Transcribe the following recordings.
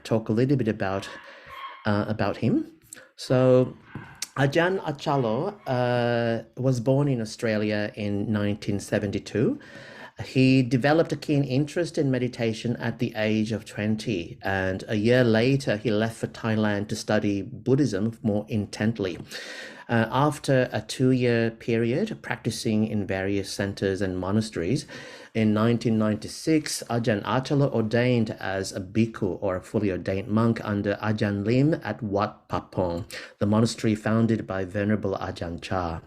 talk a little bit about him. So, Ajahn Achalo was born in Australia in 1972. He developed a keen interest in meditation at the age of 20, and a year later, he left for Thailand to study Buddhism more intently. After a 2-year period practicing in various centers and monasteries, in 1996, Ajahn Achalo ordained as a bhikkhu or a fully ordained monk under Ajahn Lim at Wat Papong, the monastery founded by Venerable Ajahn Chah.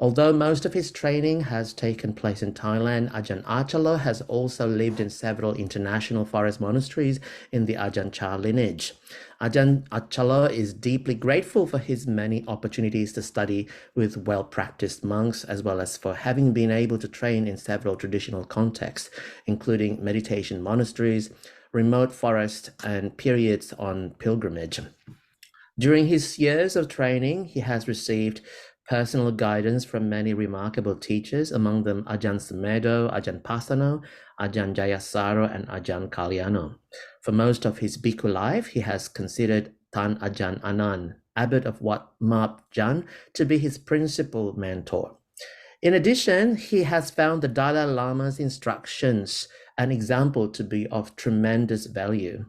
Although most of his training has taken place in Thailand, Ajahn Achalo has also lived in several international forest monasteries in the Ajahn Chah lineage. Ajahn Achalo is deeply grateful for his many opportunities to study with well-practiced monks, as well as for having been able to train in several traditional contexts, including meditation monasteries, remote forests, and periods on pilgrimage. During his years of training, he has received personal guidance from many remarkable teachers, among them Ajahn Sumedho, Ajahn Pasano, Ajahn Jayasaro, and Ajahn Kalyano. For most of his bhikkhu life, he has considered Tan Ajahn Anan, abbot of Wat Map Jan, to be his principal mentor. In addition, he has found the Dalai Lama's instructions an example to be of tremendous value.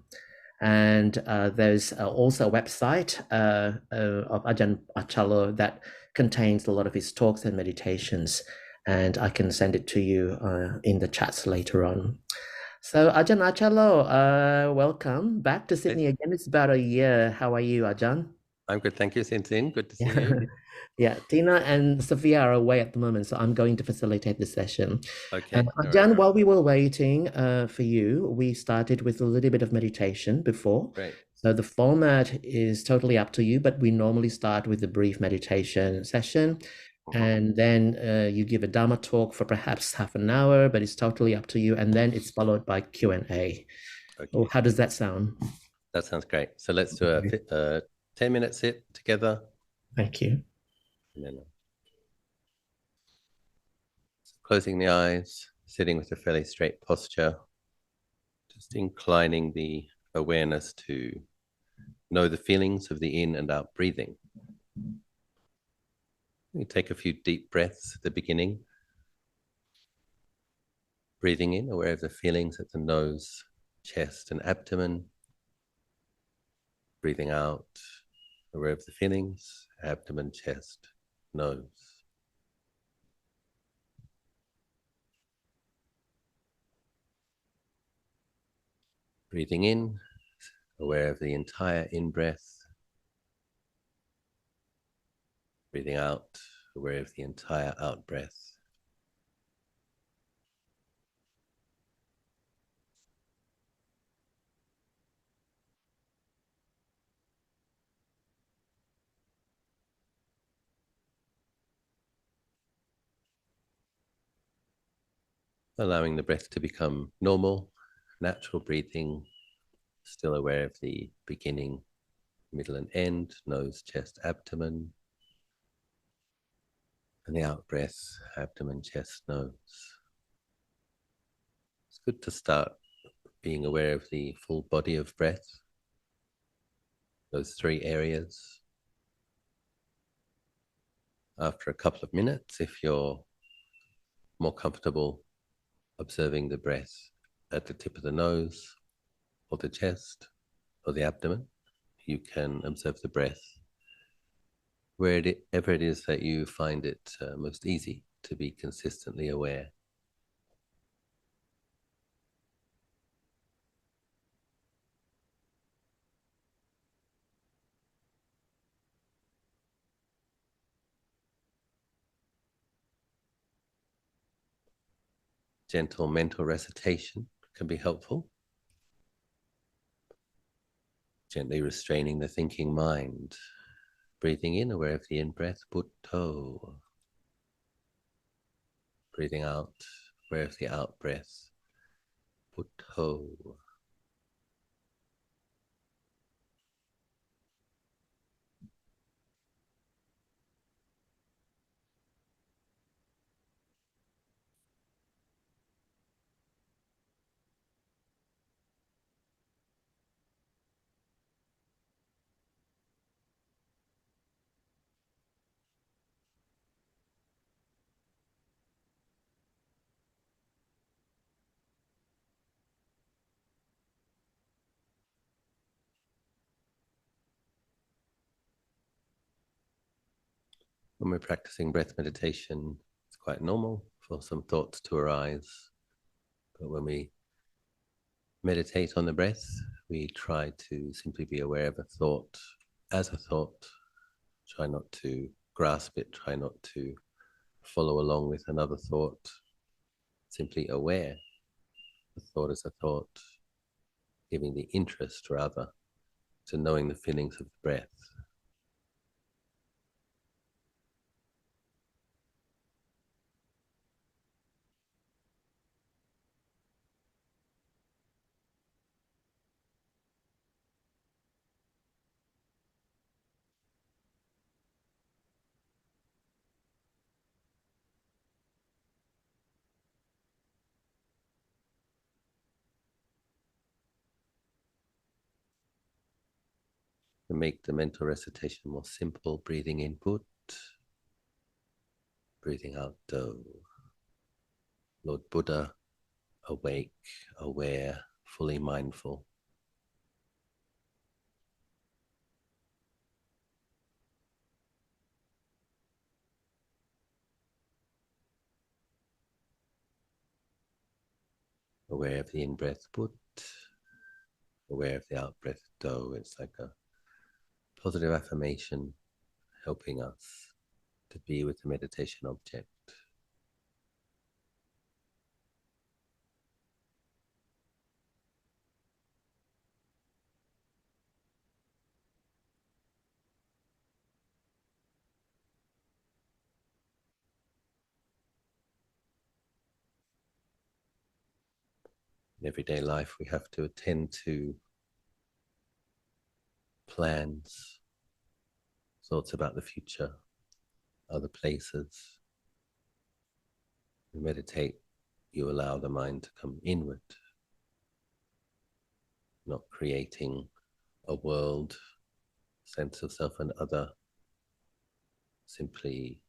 And there's also a website of Ajahn Achalo that contains a lot of his talks and meditations, and I can send it to you in the chats later on. So Ajahn Achalo, welcome back to Sydney again. It's about a year. How are you, Ajahn? I'm good, thank you, Sintin. Good to see you. Yeah, Tina and Sophia are away at the moment, so I'm going to facilitate the session. Okay. Ajahn, while we were waiting for you, we started with a little bit of meditation before. Great. So the format is totally up to you, but we normally start with a brief meditation session, and then you give a Dharma talk for perhaps half an hour, but it's totally up to you, and then it's followed by Q&A. Okay. Oh, how does that sound? That sounds great. So let's do a 10-minute sit together. Thank you. And then closing the eyes, sitting with a fairly straight posture, just inclining the awareness to know the feelings of the in and out breathing. We take a few deep breaths at the beginning. Breathing in, aware of the feelings at the nose, chest, and abdomen. Breathing out, aware of the feelings, abdomen, chest, nose. Breathing in, aware of the entire in-breath. Breathing out, aware of the entire out-breath. Allowing the breath to become normal, natural breathing, still aware of the beginning, middle and end, nose, chest, abdomen, and the out breath, abdomen, chest, nose. It's good to start being aware of the full body of breath, those 3 areas. After a couple of minutes, if you're more comfortable observing the breath at the tip of the nose or the chest or the abdomen, you can observe the breath wherever it is that you find it most easy to be consistently aware. Gentle mental recitation can be helpful. Gently restraining the thinking mind. Breathing in, aware of the in-breath, Butto. Breathing out, aware of the out-breath, Butto. When we're practicing breath meditation, it's quite normal for some thoughts to arise. But when we meditate on the breath, we try to simply be aware of a thought as a thought. Try not to grasp it, try not to follow along with another thought. Simply aware the thought as a thought, giving the interest rather to knowing the feelings of the breath. To make the mental recitation more simple, breathing in Put, breathing out Do. Lord Buddha, awake, aware, fully mindful. Aware of the in-breath Put, aware of the out-breath Do. It's like a positive affirmation helping us to be with the meditation object. In everyday life, we have to attend to plans, thoughts about the future, other places. You meditate, you allow the mind to come inward, not creating a world, sense of self and other, simply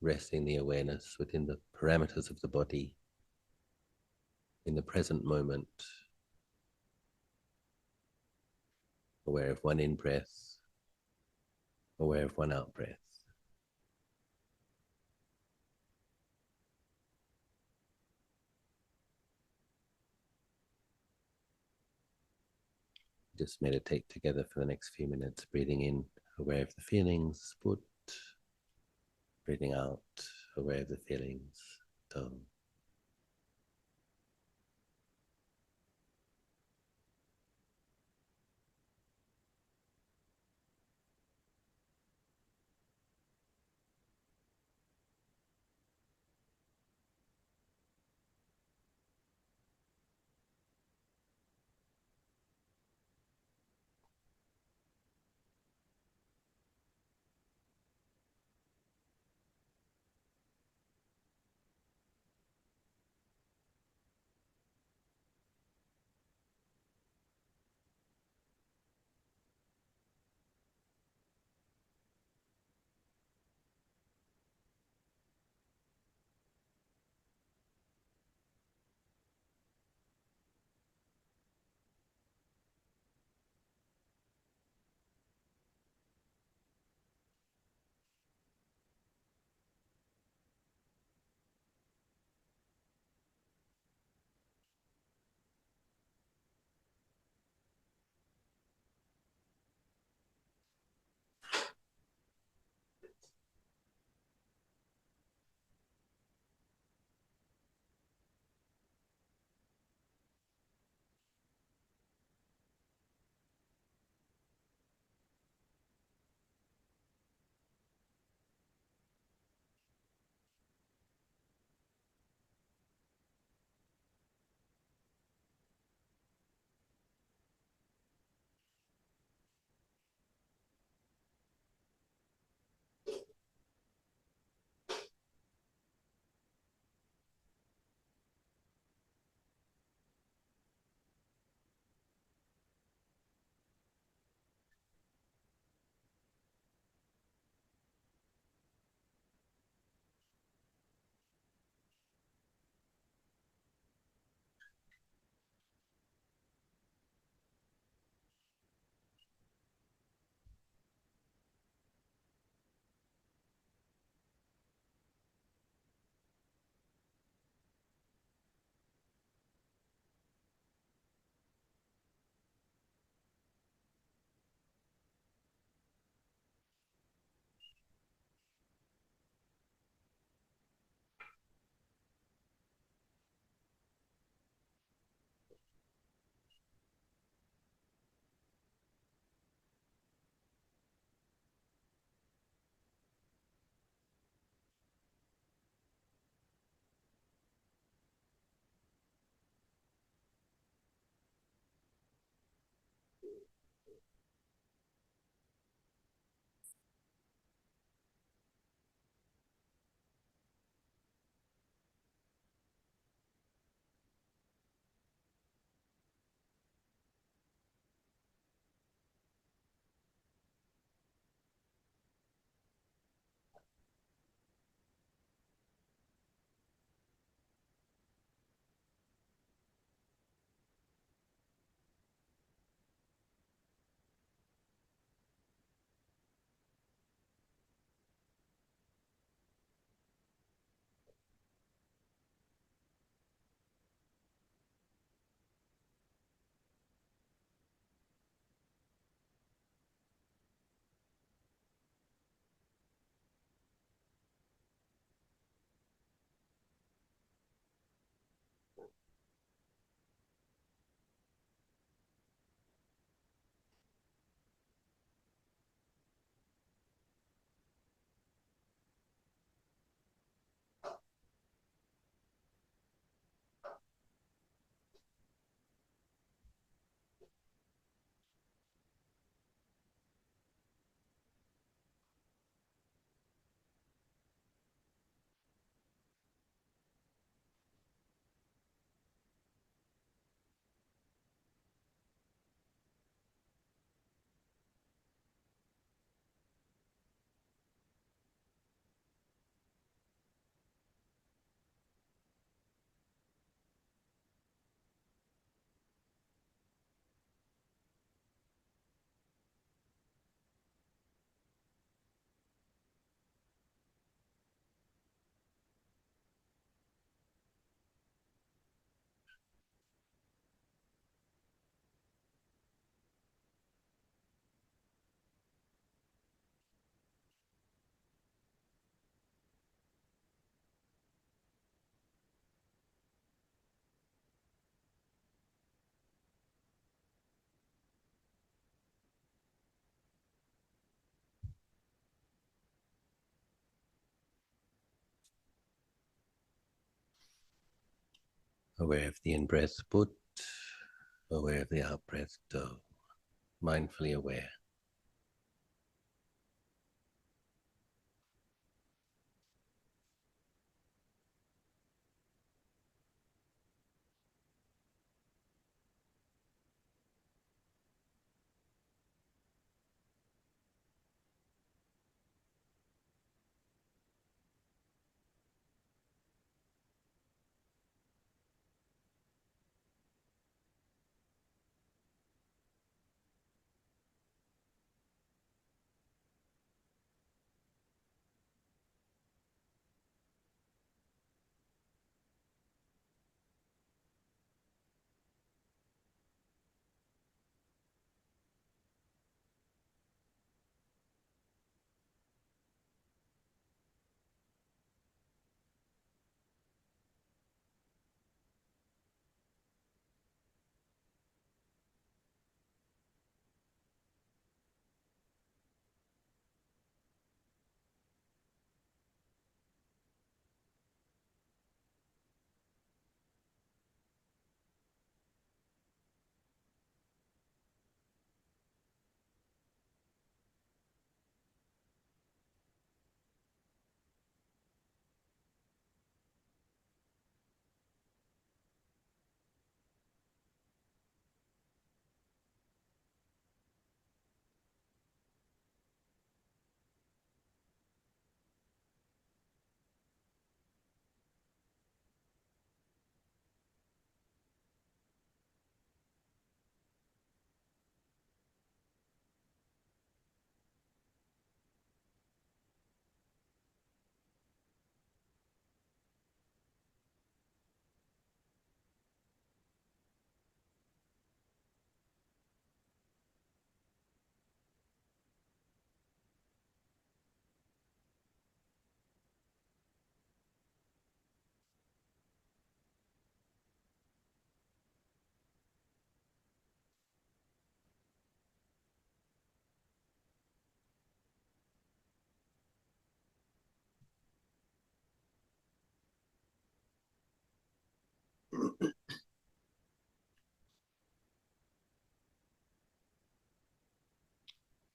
resting the awareness within the parameters of the body, in the present moment, aware of one in-breath, aware of one out-breath. Just meditate together for the next few minutes, breathing in, aware of the feelings, Put, breathing out, aware of the feelings, Do. Aware of the in-breath put, aware of the out-breath do, mindfully aware.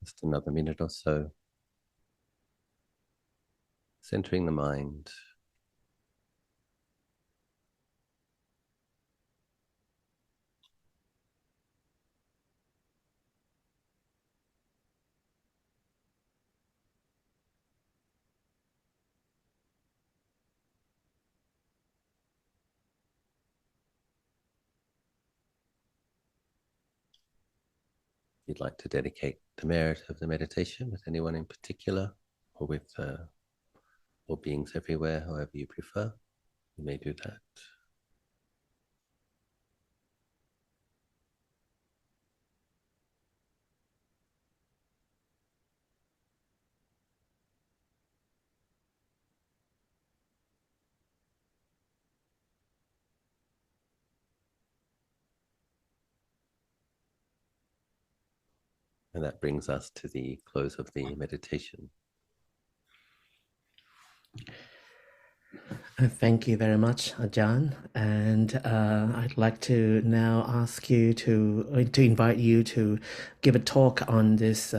Just another minute or so, centering the mind. If you'd like to dedicate the merit of the meditation with anyone in particular, or with or beings everywhere, however you prefer, you may do that. And that brings us to the close of the meditation. Thank you very much, Ajahn. And I'd like to now ask you to invite you to give a talk on this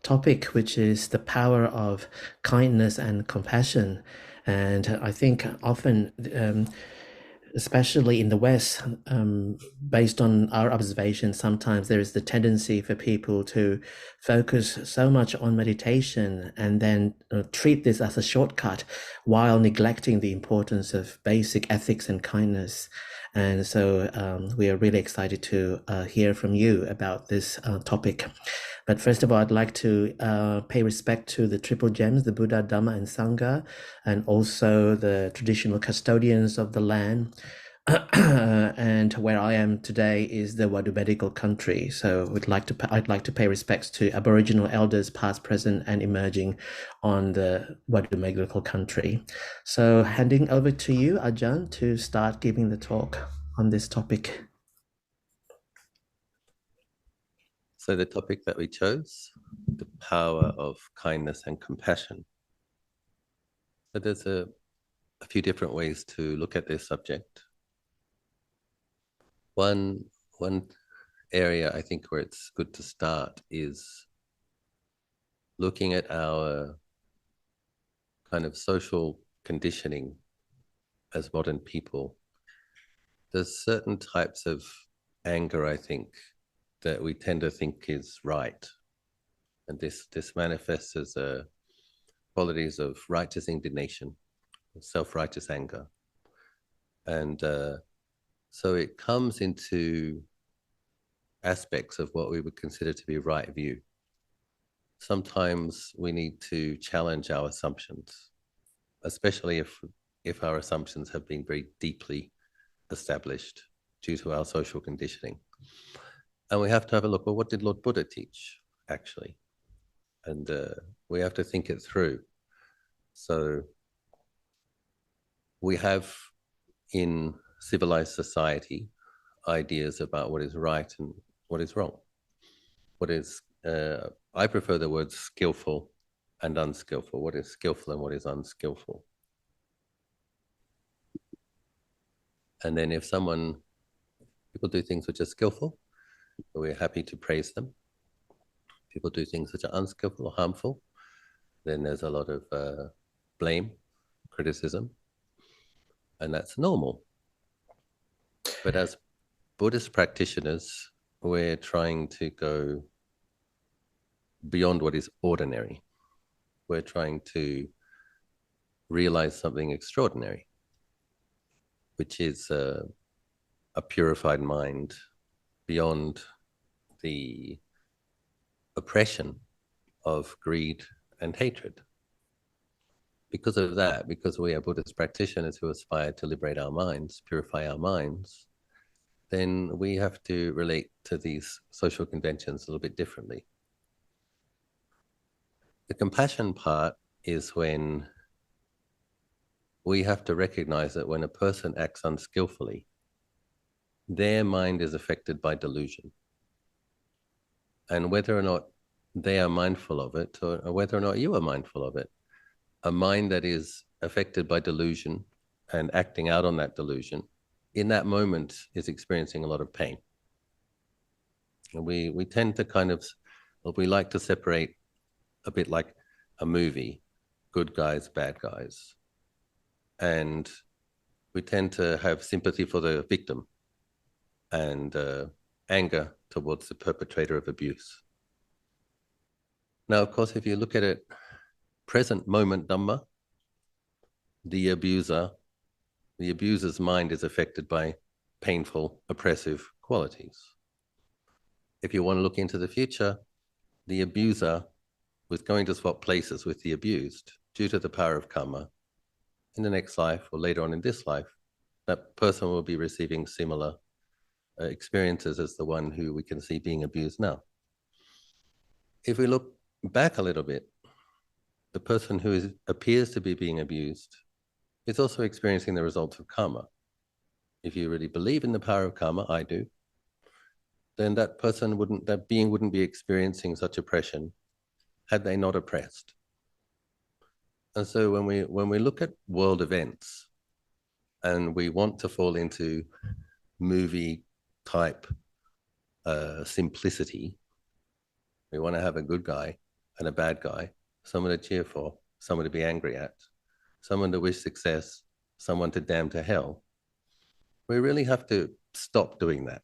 topic, which is the power of kindness and compassion. And I think often, especially in the West, based on our observation, sometimes there is the tendency for people to focus so much on meditation and then treat this as a shortcut while neglecting the importance of basic ethics and kindness. And so we are really excited to hear from you about this topic. But first of all, I'd like to pay respect to the triple gems, the Buddha, Dhamma, and Sangha, and also the traditional custodians of the land. And where I am today is the Wadu medical country. So I'd like to pay respects to Aboriginal elders, past, present, and emerging on the Wadu medical country. So handing over to you, Ajahn, to start giving the talk on this topic. So the topic that we chose, the power of kindness and compassion. So there's a few different ways to look at this subject. one area I think where it's good to start is looking at our kind of social conditioning as modern people. There's certain types of anger, I think, that we tend to think is right. And this manifests as qualities of righteous indignation, self-righteous anger. And so it comes into aspects of what we would consider to be right view. Sometimes we need to challenge our assumptions, especially if our assumptions have been very deeply established due to our social conditioning. And we have to have a look, well, what did Lord Buddha teach, actually? And we have to think it through. So we have in civilized society ideas about what is right and what is wrong. What is, I prefer the words skillful and unskillful. What is skillful and what is unskillful? And then if people do things which are skillful, we're happy to praise them. People do things which are unskillful or harmful, then there's a lot of blame, criticism, and that's normal. But as Buddhist practitioners, we're trying to go beyond what is ordinary. We're trying to realize something extraordinary, which is a purified mind beyond the oppression of greed and hatred. Because of that, because we are Buddhist practitioners who aspire to liberate our minds, purify our minds, then we have to relate to these social conventions a little bit differently. The compassion part is when we have to recognize that when a person acts unskillfully, their mind is affected by delusion. And whether or not they are mindful of it, or whether or not you are mindful of it, a mind that is affected by delusion and acting out on that delusion, in that moment is experiencing a lot of pain. And we tend to kind of, we like to separate a bit like a movie, good guys, bad guys. And we tend to have sympathy for the victim and anger towards the perpetrator of abuse. Now, of course, if you look at it, present moment Dhamma, the abuser's mind is affected by painful, oppressive qualities. If you want to look into the future, the abuser was going to swap places with the abused due to the power of karma. In the next life or later on in this life, that person will be receiving similar experiences as the one who we can see being abused now. If we look back a little bit, the person who appears to be being abused is also experiencing the results of karma. If you really believe in the power of karma, I do, then that being wouldn't be experiencing such oppression had they not oppressed. And so when we look at world events and we want to fall into movie type simplicity, we want to have a good guy and a bad guy, someone to cheer for, someone to be angry at, someone to wish success, someone to damn to hell. We really have to stop doing that.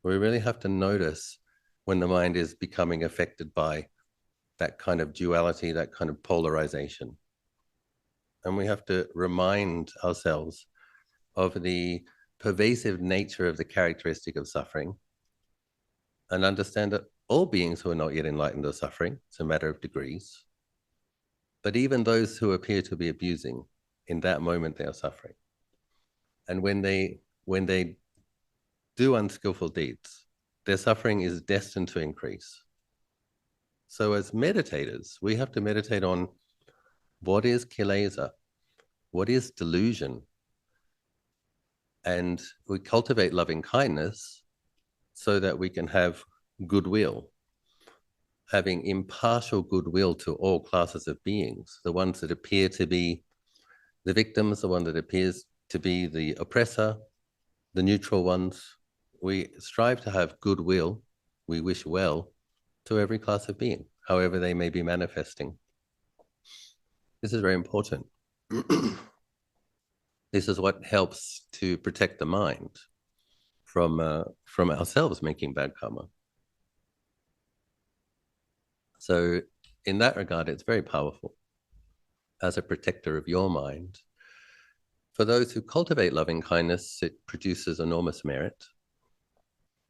We really have to notice when the mind is becoming affected by that kind of duality, that kind of polarization. And we have to remind ourselves of the pervasive nature of the characteristic of suffering and understand that all beings who are not yet enlightened are suffering. It's a matter of degrees. But even those who appear to be abusing, in that moment they are suffering. And when they do unskillful deeds, their suffering is destined to increase. So as meditators, we have to meditate on what is kilesa, what is delusion, and we cultivate loving kindness so that we can have goodwill, having impartial goodwill to all classes of beings, the ones that appear to be the victims, the one that appears to be the oppressor, the neutral ones, we strive to have goodwill. We wish well to every class of being, however they may be manifesting. This is very important. This is what helps to protect the mind from ourselves making bad karma. So in that regard, it's very powerful as a protector of your mind. For those who cultivate loving kindness, it produces enormous merit.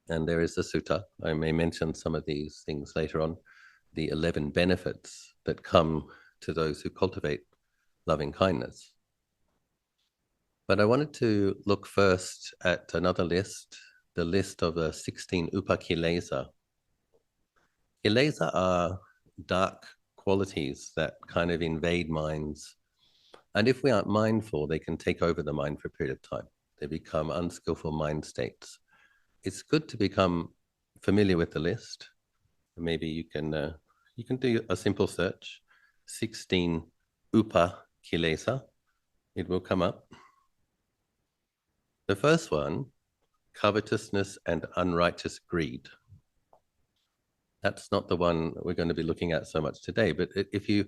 And there is a sutta. I may mention some of these things later on, the 11 benefits that come to those who cultivate loving kindness. But I wanted to look first at another list, the list of the 16 upakilesa. Kilesa are dark qualities that kind of invade minds. And if we aren't mindful, they can take over the mind for a period of time. They become unskillful mind states. It's good to become familiar with the list. Maybe you can do a simple search, 16 upakilesa. It will come up. The first one, covetousness and unrighteous greed. That's not the one we're going to be looking at so much today, but if you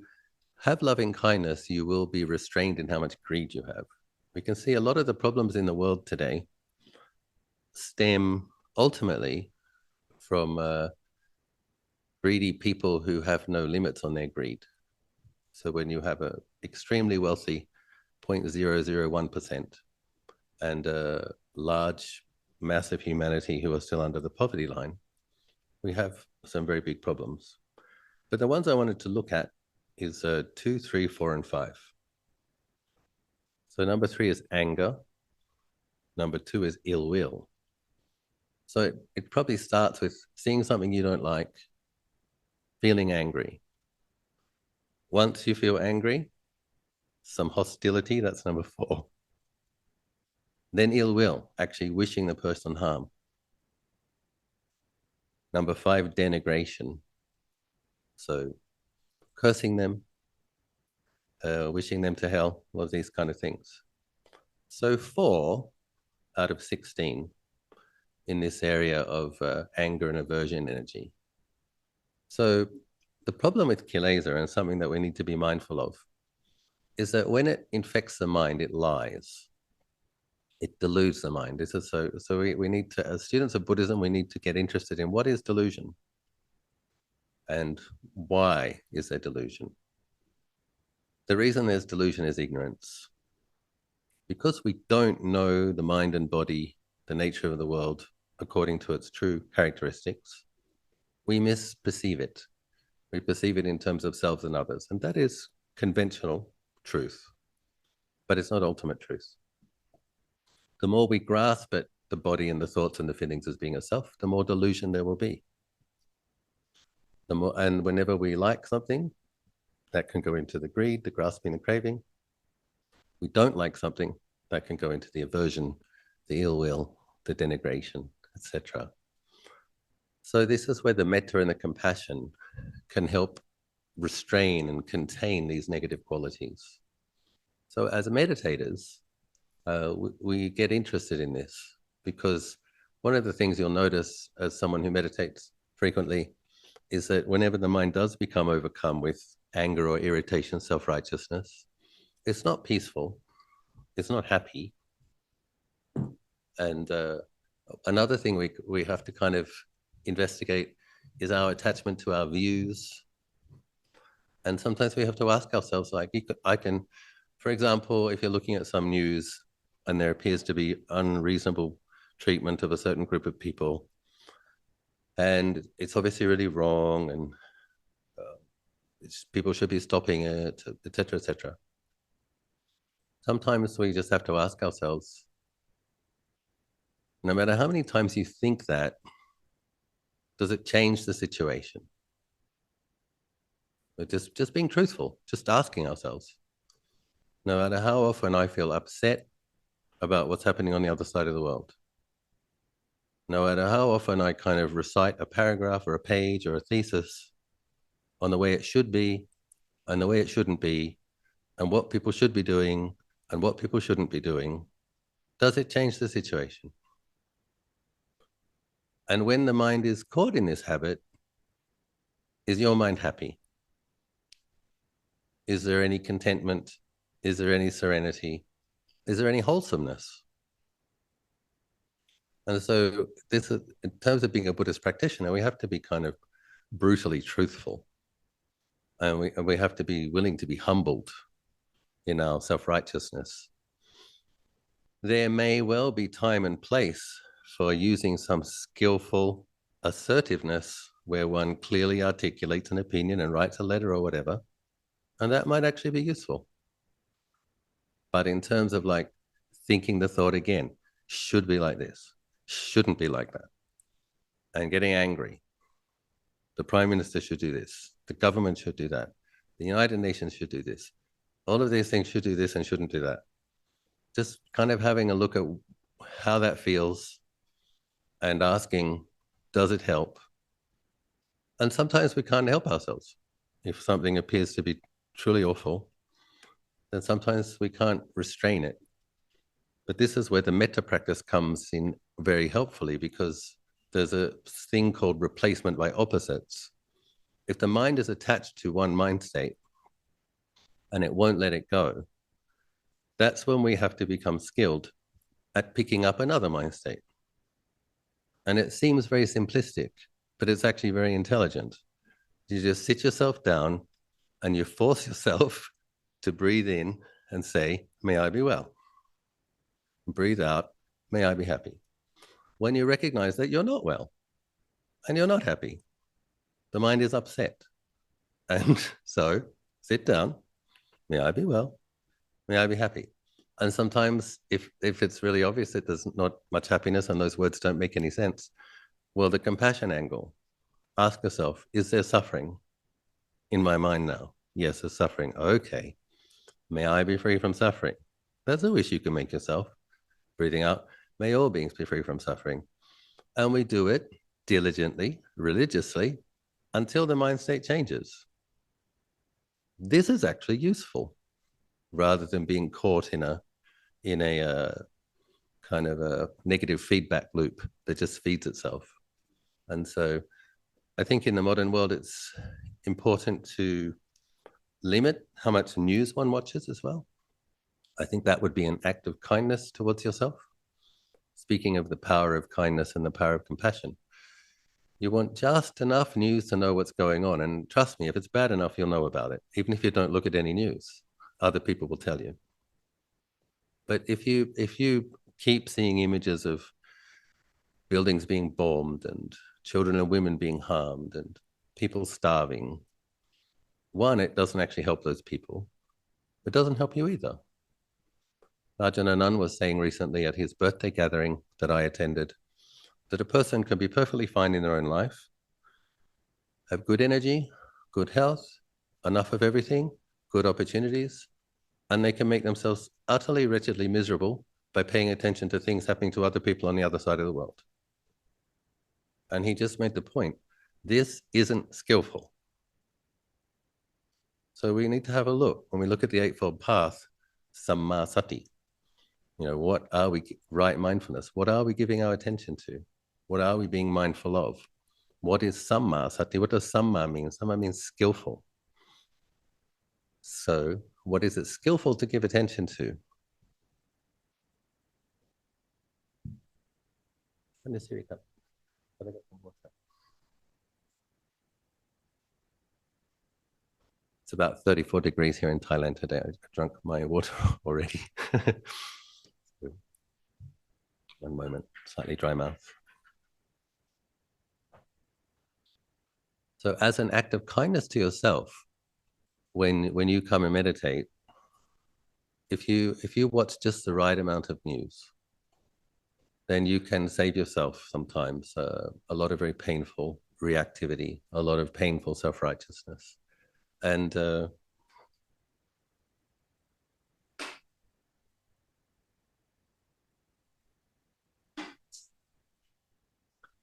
have loving kindness, you will be restrained in how much greed you have. We can see a lot of the problems in the world today stem ultimately from greedy people who have no limits on their greed. So when you have a extremely wealthy 0.001% and a large mass of humanity who are still under the poverty line, we have some very big problems. But the ones I wanted to look at is 2, 3, 4, and 5. So number 3 is anger. Number 2 is ill will. So it probably starts with seeing something you don't like, feeling angry. Once you feel angry, some hostility, that's number 4. Then ill will, actually wishing the person harm. Number 5, denigration. So cursing them, wishing them to hell, all of these kind of things. So 4 out of 16 in this area of anger and aversion energy. So the problem with kilesa, and something that we need to be mindful of, is that when it infects the mind, it lies. It deludes the mind. So we need to, as students of Buddhism, we need to get interested in what is delusion and why is there delusion. The reason there's delusion is ignorance. Because we don't know the mind and body, the nature of the world, according to its true characteristics, we misperceive it. We perceive it in terms of selves and others. And that is conventional truth, but it's not ultimate truth. The more we grasp at the body and the thoughts and the feelings as being a self, the more delusion there will be. And whenever we like something, that can go into the greed, the grasping, the craving. We don't like something, that can go into the aversion, the ill will, the denigration, etc. So this is where the metta and the compassion can help restrain and contain these negative qualities. So as meditators, we get interested in this because one of the things you'll notice as someone who meditates frequently is that whenever the mind does become overcome with anger or irritation, self-righteousness, it's not peaceful, it's not happy. And another thing we have to kind of investigate is our attachment to our views. And sometimes we have to ask ourselves, like, I can, for example, if you're looking at some news and there appears to be unreasonable treatment of a certain group of people, and it's obviously really wrong, and people should be stopping it, etc., etc. Sometimes we just have to ask ourselves, no matter how many times you think that, does it change the situation? But just being truthful, just asking ourselves, no matter how often I feel upset about what's happening on the other side of the world, no matter how often I kind of recite a paragraph or a page or a thesis on the way it should be and the way it shouldn't be, and what people should be doing and what people shouldn't be doing, does it change the situation? And when the mind is caught in this habit, is your mind happy? Is there any contentment? Is there any serenity? Is there any wholesomeness? And so this is, in terms of being a Buddhist practitioner, we have to be kind of brutally truthful. And we have to be willing to be humbled in our self-righteousness. There may well be time and place for using some skillful assertiveness where one clearly articulates an opinion and writes a letter or whatever. And that might actually be useful. But in terms of like thinking the thought again, should be like this, shouldn't be like that, and getting angry. The Prime Minister should do this. The government should do that. The United Nations should do this. All of these things should do this and shouldn't do that. Just kind of having a look at how that feels and asking, does it help? And sometimes we can't help ourselves. If something appears to be truly awful, then sometimes we can't restrain it. But this is where the metta practice comes in very helpfully, because there's a thing called replacement by opposites. If the mind is attached to one mind state and it won't let it go, that's when we have to become skilled at picking up another mind state. And it seems very simplistic, but it's actually very intelligent. You just sit yourself down and you force yourself to breathe in and say, may I be well. Breathe out, may I be happy. When you recognize that you're not well and you're not happy, the mind is upset. And so sit down, may I be well, may I be happy. And sometimes if it's really obvious that there's not much happiness and those words don't make any sense, well, the compassion angle, ask yourself, is there suffering in my mind now? Yes, there's suffering. Okay, may I be free from suffering? That's a wish you can make yourself. Breathing out, may all beings be free from suffering. And we do it diligently, religiously, until the mind state changes. This is actually useful, rather than being caught in a kind of a negative feedback loop that just feeds itself. And so I think in the modern world, it's important to limit how much news one watches as well. I think that would be an act of kindness towards yourself. Speaking of the power of kindness and the power of compassion, you want just enough news to know what's going on. And trust me, if it's bad enough, you'll know about it. Even if you don't look at any news, other people will tell you. But if you keep seeing images of buildings being bombed and children and women being harmed and people starving, one, it doesn't actually help those people. It doesn't help you either. Ajahn Achalo was saying recently at his birthday gathering that I attended that a person can be perfectly fine in their own life, have good energy, good health, enough of everything, good opportunities, and they can make themselves utterly wretchedly miserable by paying attention to things happening to other people on the other side of the world. And he just made the point, this isn't skillful. So we need to have a look. When we look at the Eightfold Path, Samma Sati, what are we, right mindfulness? What are we giving our attention to? What are we being mindful of? What is Samma Sati? What does Samma mean? Samma means skillful. So what is it skillful to give attention to? It's about 34 degrees here in Thailand today. I drank my water already. One moment, slightly dry mouth. So as an act of kindness to yourself, when you come and meditate, if you watch just the right amount of news, then you can save yourself sometimes a lot of very painful reactivity, a lot of painful self-righteousness. And the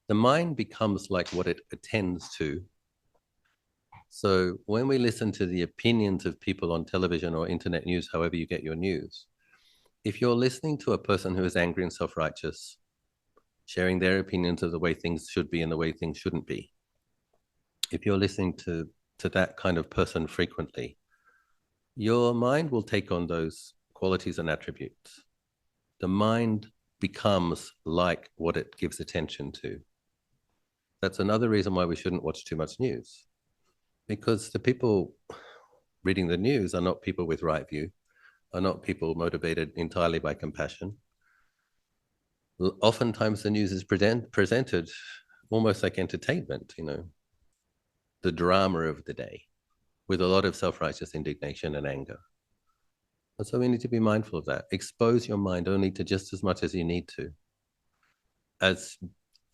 mind becomes like what it attends to. So when we listen to the opinions of people on television or internet news, however you get your news, if you're listening to a person who is angry and self-righteous, sharing their opinions of the way things should be and the way things shouldn't be. If you're listening to that kind of person frequently, your mind will take on those qualities and attributes. The mind becomes like what it gives attention to. That's another reason why we shouldn't watch too much news, because the people reading the news are not people with right view, are not people motivated entirely by compassion. Oftentimes the news is presented almost like entertainment, the drama of the day, with a lot of self-righteous indignation and anger. And so we need to be mindful of that. Expose your mind only to just as much as you need to. As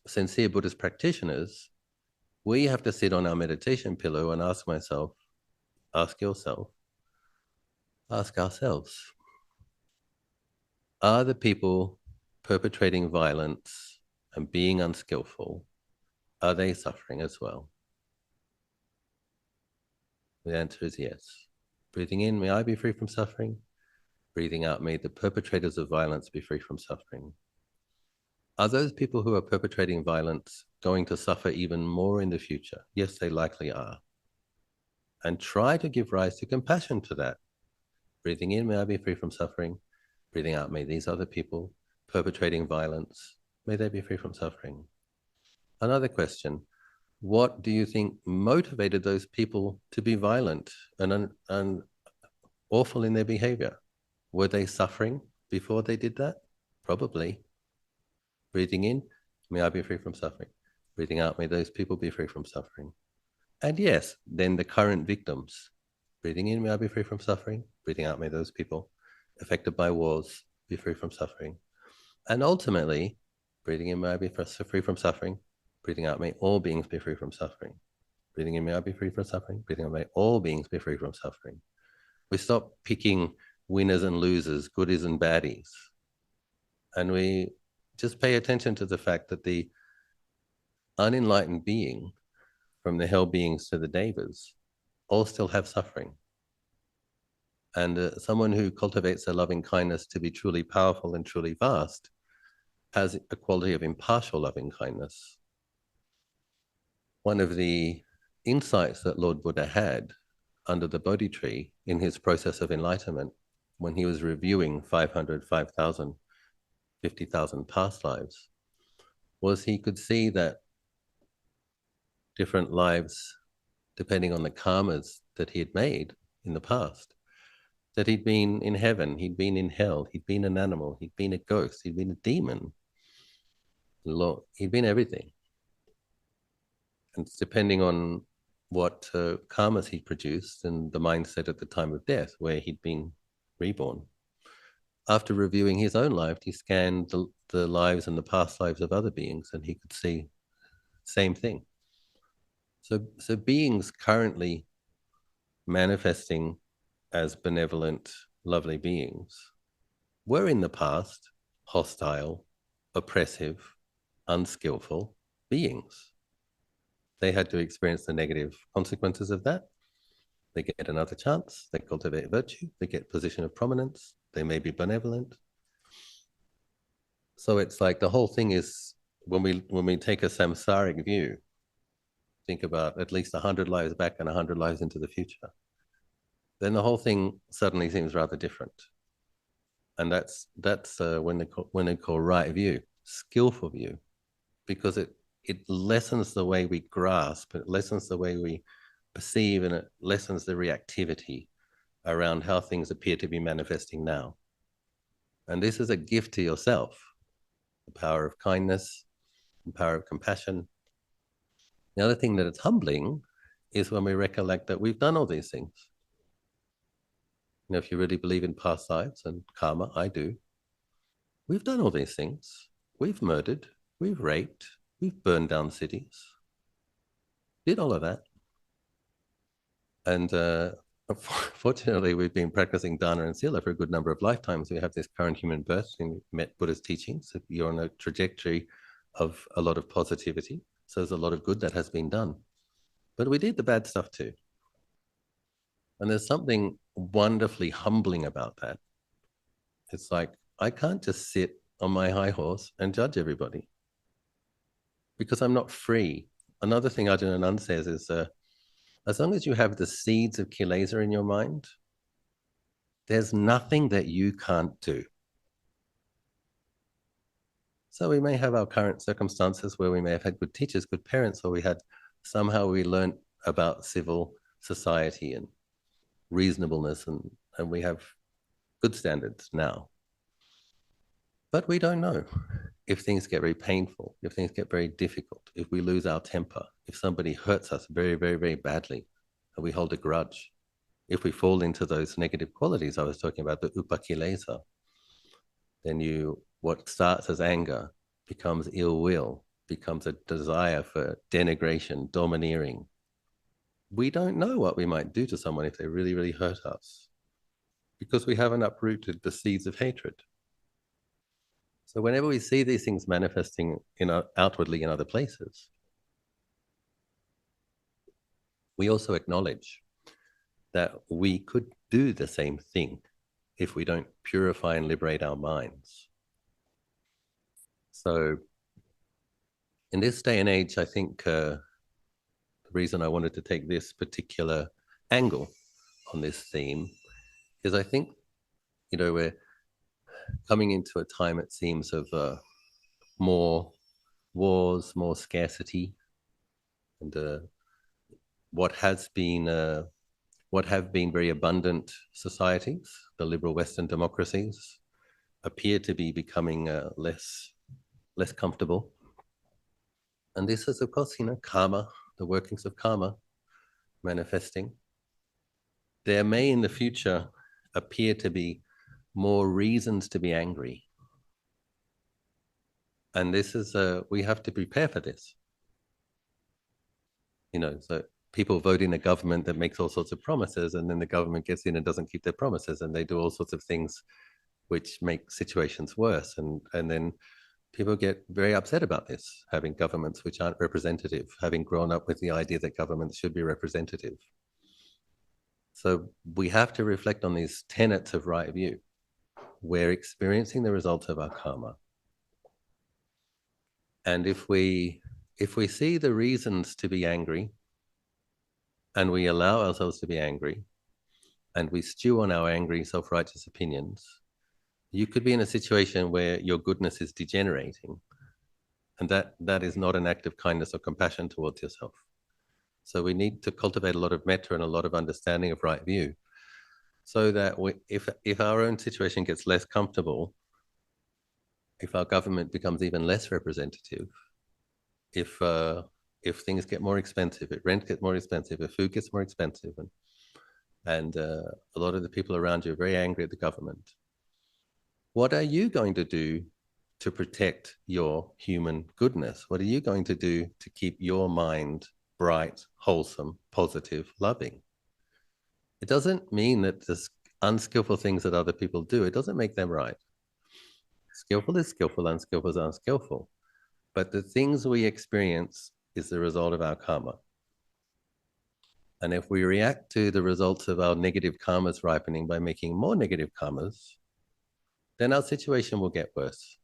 sincere Buddhist practitioners, we have to sit on our meditation pillow and ask myself, ask yourself, ask ourselves, are the people perpetrating violence and being unskillful, are they suffering as well? The answer is yes. Breathing in, may I be free from suffering. Breathing out, may the perpetrators of violence be free from suffering. Are those people who are perpetrating violence going to suffer even more in the future? Yes, they likely are. And try to give rise to compassion to that. Breathing in, may I be free from suffering. Breathing out, may these other people perpetrating violence, may they be free from suffering. Another question, what do you think motivated those people to be violent and awful in their behavior? Were they suffering before they did that? Probably. Breathing in, may I be free from suffering. Breathing out, may those people be free from suffering. And yes, then the current victims. Breathing in, may I be free from suffering. Breathing out, may those people affected by wars be free from suffering. And ultimately, breathing in, may I be free from suffering. Breathing out, may all beings be free from suffering. Breathing in, may I be free from suffering. Breathing out, may all beings be free from suffering. We stop picking winners and losers, goodies and baddies. And we just pay attention to the fact that the unenlightened being, from the hell beings to the devas, all still have suffering. And someone who cultivates their loving kindness to be truly powerful and truly vast has a quality of impartial loving kindness. One of the insights that Lord Buddha had under the Bodhi tree in his process of enlightenment, when he was reviewing 500, 5,000, 50,000 past lives, was he could see that different lives, depending on the karmas that he had made in the past, that he'd been in heaven, he'd been in hell, he'd been an animal, he'd been a ghost, he'd been a demon, he'd been everything. And depending on what karmas he produced and the mindset at the time of death, where he'd been reborn. After reviewing his own life, he scanned the lives and the past lives of other beings, and he could see the same thing. So beings currently manifesting as benevolent, lovely beings were in the past hostile, oppressive, unskillful beings. They had to experience the negative consequences of that. They get another chance, they cultivate virtue, they get position of prominence, they may be benevolent. So it's like the whole thing is, when we take a samsaric view, think about at least 100 lives back and 100 lives into the future, then the whole thing suddenly seems rather different. And that's when they call right view, skillful view, because it lessens the way we grasp, it lessens the way we perceive, and it lessens the reactivity around how things appear to be manifesting now. And this is a gift to yourself, the power of kindness, the power of compassion. The other thing that it's humbling is when we recollect that we've done all these things. If you really believe in past lives and karma, I do, we've done all these things. We've murdered, we've raped, we've burned down cities, did all of that. And fortunately, we've been practicing dana and sila for a good number of lifetimes. We have this current human birth and met Buddha's teachings. So you're on a trajectory of a lot of positivity. So there's a lot of good that has been done. But we did the bad stuff too. And there's something wonderfully humbling about that. It's like, I can't just sit on my high horse and judge everybody. because I'm not free. Another thing Ajahn Achalo says is, as long as you have the seeds of kilesa in your mind, there's nothing that you can't do. So we may have our current circumstances where we may have had good teachers, good parents, or somehow we learned about civil society and reasonableness, and we have good standards now. But we don't know if things get very painful, if things get very difficult, if we lose our temper, if somebody hurts us very, very, very badly, and we hold a grudge, if we fall into those negative qualities I was talking about, the upakilesa, then what starts as anger becomes ill will, becomes a desire for denigration, domineering. We don't know what we might do to someone if they really, really hurt us, because we haven't uprooted the seeds of hatred. So whenever we see these things manifesting outwardly in other places, we also acknowledge that we could do the same thing if we don't purify and liberate our minds. So in this day and age, I think the reason I wanted to take this particular angle on this theme is I think, we're coming into a time, it seems, of more wars, more scarcity, and what have been very abundant societies, the liberal Western democracies, appear to be becoming less comfortable. And this is, of course, karma, the workings of karma manifesting. There may in the future appear to be more reasons to be angry. And this is, we have to prepare for this. So people vote in a government that makes all sorts of promises, and then the government gets in and doesn't keep their promises, and they do all sorts of things which make situations worse. And then people get very upset about this, having governments which aren't representative, having grown up with the idea that governments should be representative. So we have to reflect on these tenets of right view. We're experiencing the results of our karma. And if we see the reasons to be angry, and we allow ourselves to be angry, and we stew on our angry, self-righteous opinions, you could be in a situation where your goodness is degenerating. And that is not an act of kindness or compassion towards yourself. So we need to cultivate a lot of metta and a lot of understanding of right view, so that if our own situation gets less comfortable, if our government becomes even less representative, if things get more expensive, if rent gets more expensive, if food gets more expensive, and a lot of the people around you are very angry at the government, what are you going to do to protect your human goodness? What are you going to do to keep your mind bright, wholesome, positive, loving? It doesn't mean that the unskillful things that other people do, it doesn't make them right. Skillful is skillful, unskillful is unskillful. But the things we experience is the result of our karma. And if we react to the results of our negative karmas ripening by making more negative karmas, then our situation will get worse.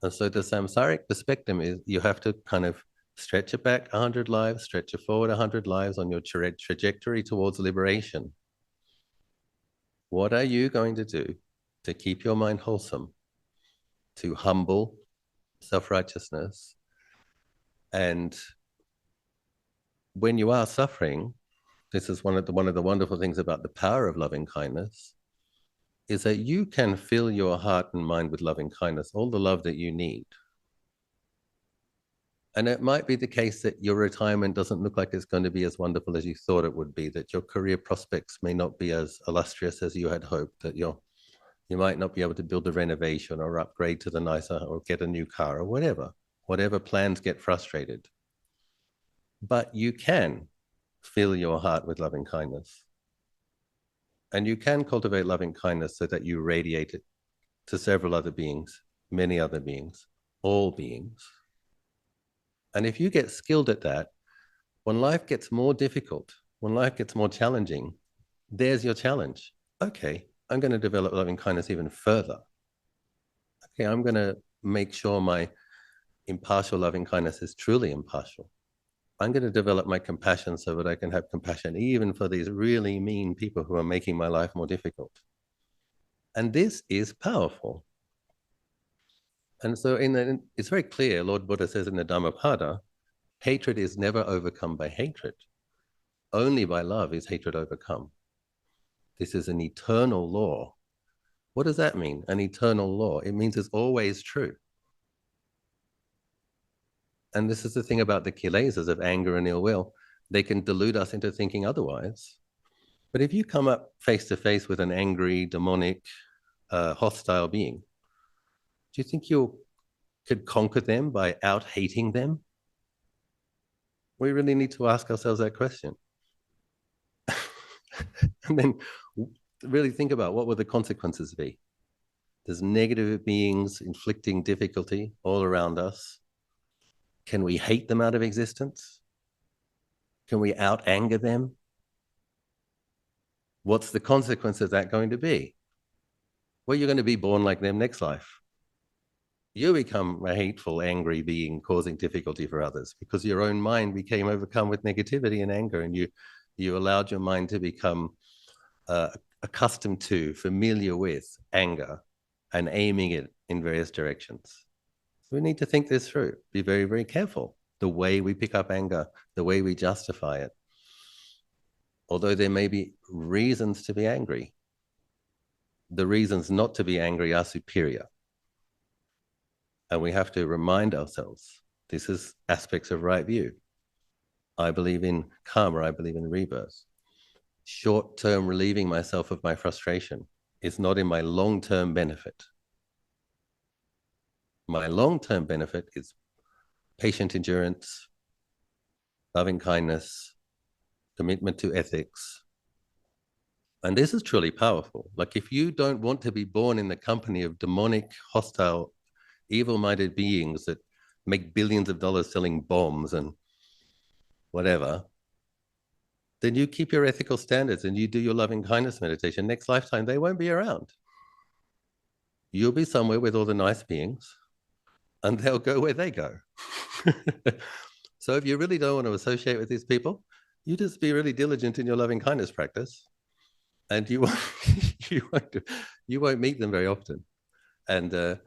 And so the samsaric perspective is you have to kind of stretch it back 100 lives, stretch it forward 100 lives on your trajectory towards liberation. What are you going to do to keep your mind wholesome, to humble self-righteousness? And when you are suffering, this is one of the wonderful things about the power of loving kindness, is that you can fill your heart and mind with loving kindness, all the love that you need. And it might be the case that your retirement doesn't look like it's going to be as wonderful as you thought it would be, that your career prospects may not be as illustrious as you had hoped, that you might not be able to build a renovation or upgrade to the nicer or get a new car or whatever plans get frustrated. But you can fill your heart with loving kindness. And you can cultivate loving kindness so that you radiate it to several other beings, many other beings, all beings. And if you get skilled at that, when life gets more difficult, when life gets more challenging, there's your challenge. Okay, I'm going to develop loving kindness even further. Okay, I'm going to make sure my impartial loving kindness is truly impartial. I'm going to develop my compassion so that I can have compassion even for these really mean people who are making my life more difficult. And this is powerful. And so it's very clear, Lord Buddha says in the Dhammapada, hatred is never overcome by hatred. Only by love is hatred overcome. This is an eternal law. What does that mean? An eternal law. It means it's always true. And this is the thing about the kilesas of anger and ill will. They can delude us into thinking otherwise. But if you come up face to face with an angry, demonic, hostile being, do you think you could conquer them by out-hating them? We really need to ask ourselves that question. And then really think about what would the consequences be? There's negative beings inflicting difficulty all around us. Can we hate them out of existence? Can we out-anger them? What's the consequence of that going to be? Well, you're going to be born like them next life. You become a hateful, angry being causing difficulty for others because your own mind became overcome with negativity and anger, and you allowed your mind to become accustomed to, familiar with anger and aiming it in various directions. So we need to think this through, be very, very careful. The way we pick up anger, the way we justify it. Although there may be reasons to be angry, the reasons not to be angry are superior. And we have to remind ourselves, this is aspects of right view. I believe in karma, I believe in rebirth. Short-term relieving myself of my frustration is not in my long-term benefit. My long-term benefit is patient endurance, loving kindness, commitment to ethics. And this is truly powerful. Like if you don't want to be born in the company of demonic, hostile, evil-minded beings that make billions of dollars selling bombs and whatever, then you keep your ethical standards and you do your loving kindness meditation. Next lifetime, they won't be around. You'll be somewhere with all the nice beings and they'll go where they go. So if you really don't want to associate with these people, you just be really diligent in your loving kindness practice and you won't meet them very often. And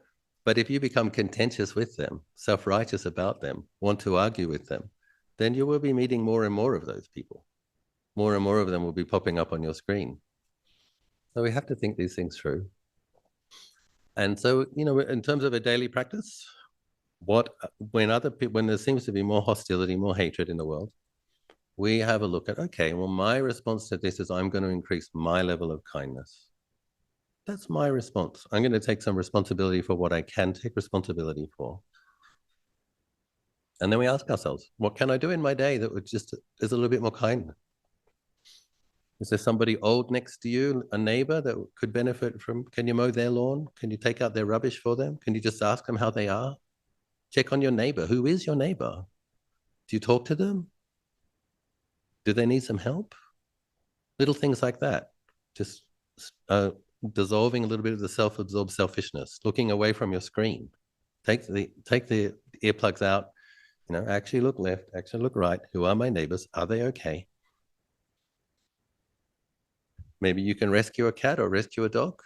but if you become contentious with them, self-righteous about them, want to argue with them, then you will be meeting more and more of those people. More and more of them will be popping up on your screen. So we have to think these things through. And so, in terms of a daily practice, when there seems to be more hostility, more hatred in the world, we have a look at, okay, well, my response to this is I'm going to increase my level of kindness. That's my response. I'm going to take some responsibility for what I can take responsibility for. And then we ask ourselves, what can I do in my day that would just is a little bit more kind? Is there somebody old next to you, a neighbor that could benefit from, can you mow their lawn? Can you take out their rubbish for them? Can you just ask them how they are? Check on your neighbor. Who is your neighbor? Do you talk to them? Do they need some help? Little things like that. Just dissolving a little bit of the self-absorbed selfishness, looking away from your screen. Take the earplugs out, actually look left, actually look right. Who are my neighbors? Are they okay? Maybe you can rescue a cat or rescue a dog.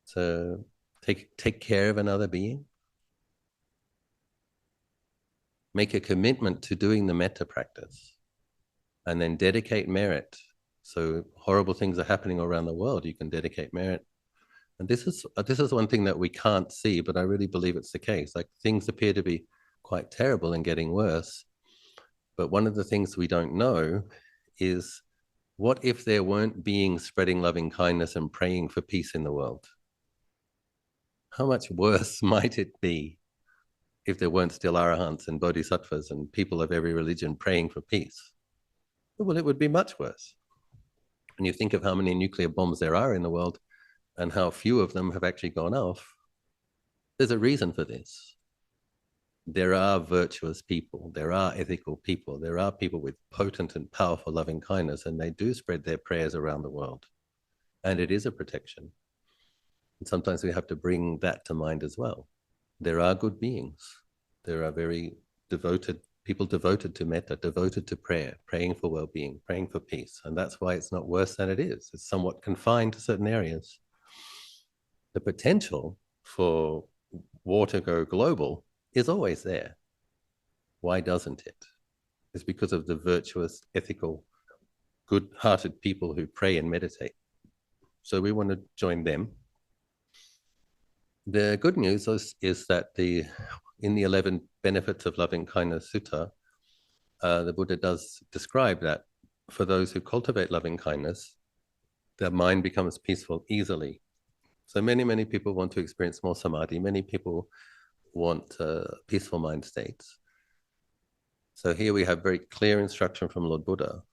So take care of another being. Make a commitment to doing the metta practice and then dedicate merit. So horrible things are happening around the world. You can dedicate merit. And this is one thing that we can't see, but I really believe it's the case. Like things appear to be quite terrible and getting worse. But one of the things we don't know is, what if there weren't beings spreading loving kindness and praying for peace in the world? How much worse might it be if there weren't still arahants and bodhisattvas and people of every religion praying for peace? Well, it would be much worse. And you think of how many nuclear bombs there are in the world and how few of them have actually gone off. There's a reason for this. There are virtuous people, there are ethical people, there are people with potent and powerful loving kindness, and they do spread their prayers around the world. And it is a protection. And sometimes we have to bring that to mind as well. there are good beings. There are very devoted people, devoted to metta, devoted to prayer, praying for well-being, praying for peace. And that's why it's not worse than it is. It's somewhat confined to certain areas. The potential for war to go global is always there. Why doesn't it? It's because of the virtuous, ethical, good-hearted people who pray and meditate. So we want to join them. The good news is that in the 11 benefits of loving kindness sutta, the Buddha does describe that for those who cultivate loving kindness, their mind becomes peaceful easily. So many people want to experience more samadhi. Many people want peaceful mind states. So here we have very clear instruction from Lord Buddha.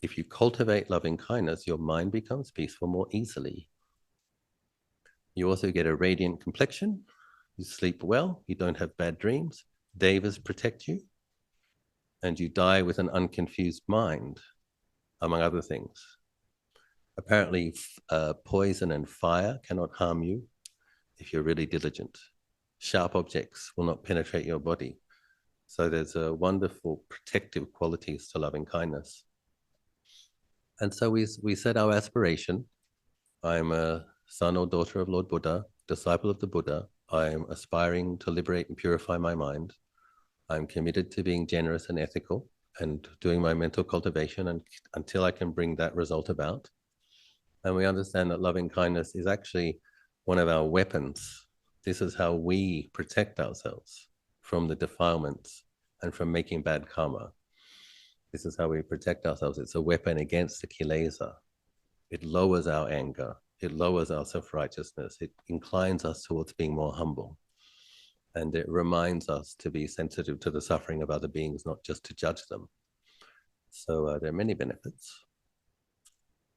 If you cultivate loving kindness, your mind becomes peaceful more easily. You also get a radiant complexion. You sleep well. You don't have bad dreams. Devas protect you. And you die with an unconfused mind, among other things. Apparently, poison and fire cannot harm you if you're really diligent. Sharp objects will not penetrate your body. So there's a wonderful protective qualities to loving kindness. And so we set our aspiration. I'm a son or daughter of Lord Buddha, disciple of the Buddha. I'm aspiring to liberate and purify my mind. I'm committed to being generous and ethical and doing my mental cultivation until I can bring that result about. And we understand that loving kindness is actually one of our weapons. This is how we protect ourselves from the defilements and from making bad karma. This is how we protect ourselves. It's a weapon against the kilesa. It lowers our anger. It lowers our self-righteousness. It inclines us towards being more humble. And it reminds us to be sensitive to the suffering of other beings, not just to judge them. So there are many benefits.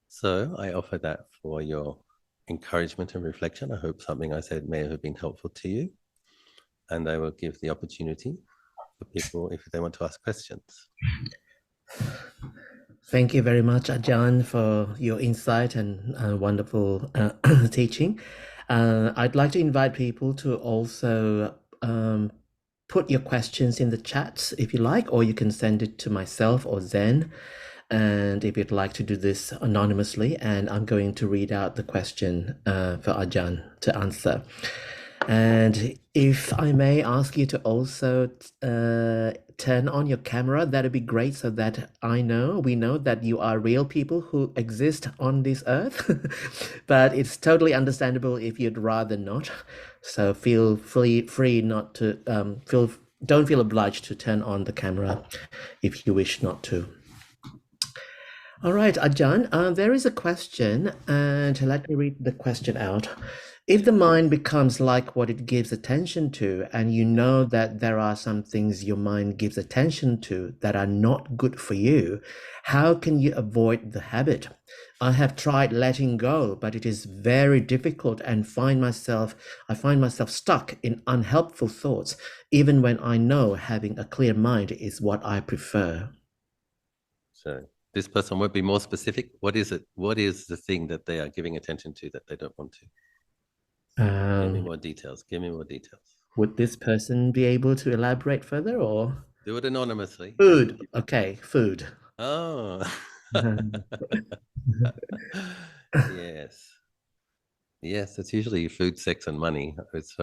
So I offer that for your encouragement and reflection. I hope something I said may have been helpful to you. And I will give the opportunity for people if they want to ask questions. Thank you very much, Ajahn, for your insight and wonderful teaching. I'd like to invite people to also put your questions in the chat if you like, or you can send it to myself or Zen. And if you'd like to do this anonymously, and I'm going to read out the question for Ajahn to answer. And if I may ask you to also turn on your camera, that'd be great, so that we know that you are real people who exist on this earth. But it's totally understandable if you'd rather not. So feel free not to don't feel obliged to turn on the camera if you wish not to. All right, Ajahn, there is a question, and let me read the question out. If the mind becomes like what it gives attention to, and you know that there are some things your mind gives attention to that are not good for you, how can you avoid the habit? I have tried letting go, but it is very difficult and I find myself stuck in unhelpful thoughts, even when I know having a clear mind is what I prefer. So this person would be more specific. What is it? What is the thing that they are giving attention to that they don't want to? Give me more details. Give me more details. Would this person be able to elaborate further, or? Do it anonymously. Food. Okay, food. Oh. Yes. Yes, it's usually food, sex, and money. It's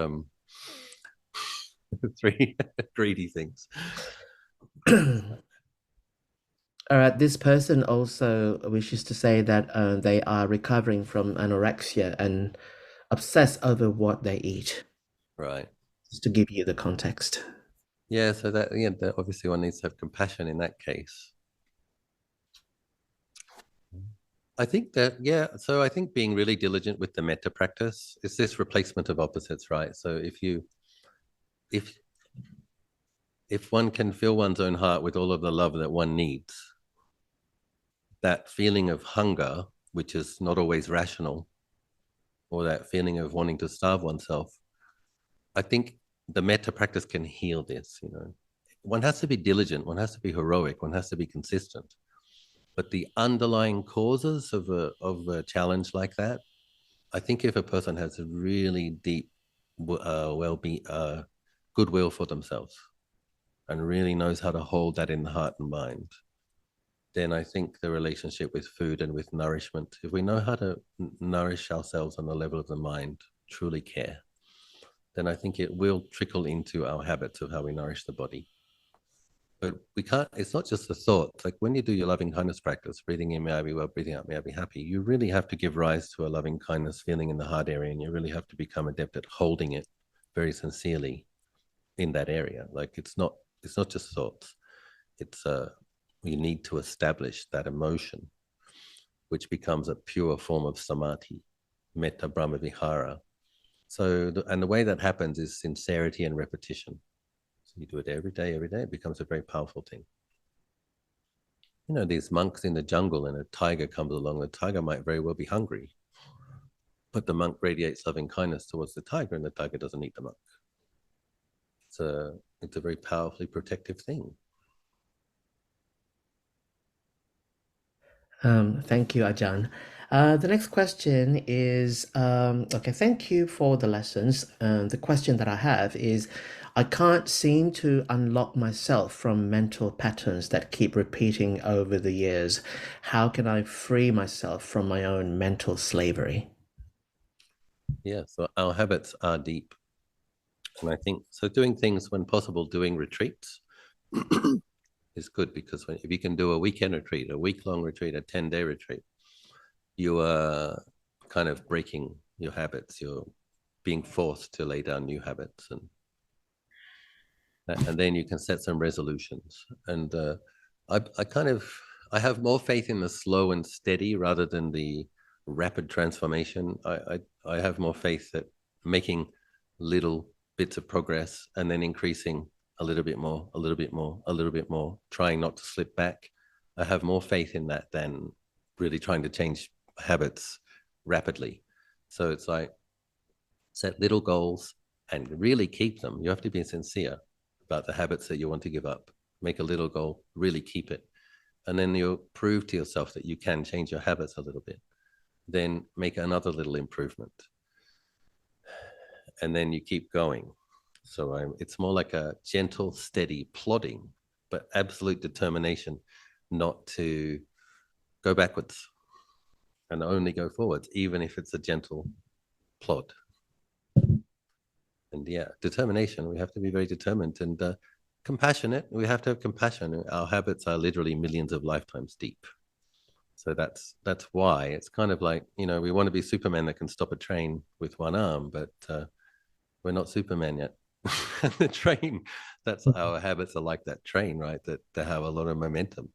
three greedy things. All right, this person also wishes to say that they are recovering from anorexia and obsess over what they eat. Right. Just to give you the context. Yeah, so that obviously one needs to have compassion in that case. I think that, so I think being really diligent with the metta practice is this replacement of opposites, right? So if one can fill one's own heart with all of the love that one needs, that feeling of hunger, which is not always rational, or that feeling of wanting to starve oneself, I think the metta practice can heal this. One has to be diligent, one has to be heroic, one has to be consistent. But the underlying causes of a challenge like that, I think if a person has a really deep well-being, goodwill for themselves and really knows how to hold that in the heart and mind, then I think the relationship with food and with nourishment, if we know how to nourish ourselves on the level of the mind, truly care, then I think it will trickle into our habits of how we nourish the body. But we can't, it's not just the thoughts. Like when you do your loving kindness practice, breathing in, may I be well, breathing out, may I be happy, you really have to give rise to a loving kindness feeling in the heart area. And you really have to become adept at holding it very sincerely in that area. Like it's not just thoughts. It's you need to establish that emotion, which becomes a pure form of samadhi, metta brahma vihara. So, and the way that happens is sincerity and repetition. So you do it every day, it becomes a very powerful thing. You know, these monks in the jungle and a tiger comes along, the tiger might very well be hungry, but the monk radiates loving kindness towards the tiger and the tiger doesn't eat the monk. It's a very powerfully protective thing. Thank you, Ajahn. The next question is okay, thank you for the lessons. The question that I have is I can't seem to unlock myself from mental patterns that keep repeating over the years. How can I free myself from my own mental slavery? Yeah, so our habits are deep. And I think so doing things when possible, doing retreats is good because if you can do a weekend retreat, a week-long retreat, a 10-day retreat, you are kind of breaking your habits. You're being forced to lay down new habits, and then you can set some resolutions. And I kind of I have more faith in the slow and steady rather than the rapid transformation. I have more faith that making little bits of progress and then increasing a little bit more, a little bit more, a little bit more, trying not to slip back. I have more faith in that than really trying to change habits rapidly. So it's like set little goals and really keep them. You have to be sincere about the habits that you want to give up. Make a little goal, really keep it. And then you'll prove to yourself that you can change your habits a little bit. Then make another little improvement. And then you keep going. So it's more like a gentle, steady plodding, but absolute determination not to go backwards and only go forwards, even if it's a gentle plod. And yeah, determination. We have to be very determined and compassionate. We have to have compassion. Our habits are literally millions of lifetimes deep. So that's why it's kind of like, you know, we want to be Superman that can stop a train with one arm, but we're not Superman yet. The train, that's our habits are like that train, right? That they have a lot of momentum.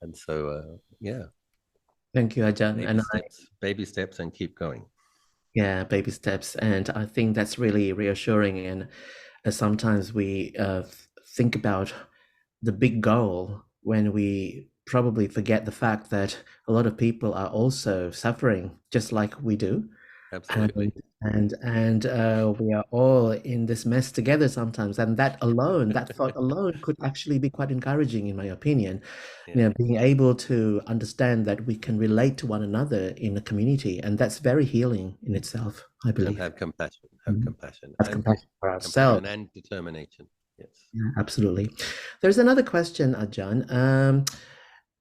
And so, yeah, Thank you, Ajahn. And I, baby steps, and keep going. yeah, baby steps. And I think that's really reassuring. And sometimes we think about the big goal when we probably forget the fact that a lot of people are also suffering just like we do. Absolutely. And we are all in this mess together sometimes, and that alone, that thought alone, could actually be quite encouraging, in my opinion. Yeah. You know, being able to understand that we can relate to one another in a community, and that's very healing in itself, I And believe. have compassion, Mhm. Have compassion for ourselves. compassion and determination. Yes. Yeah, absolutely. There's another question, Ajahn.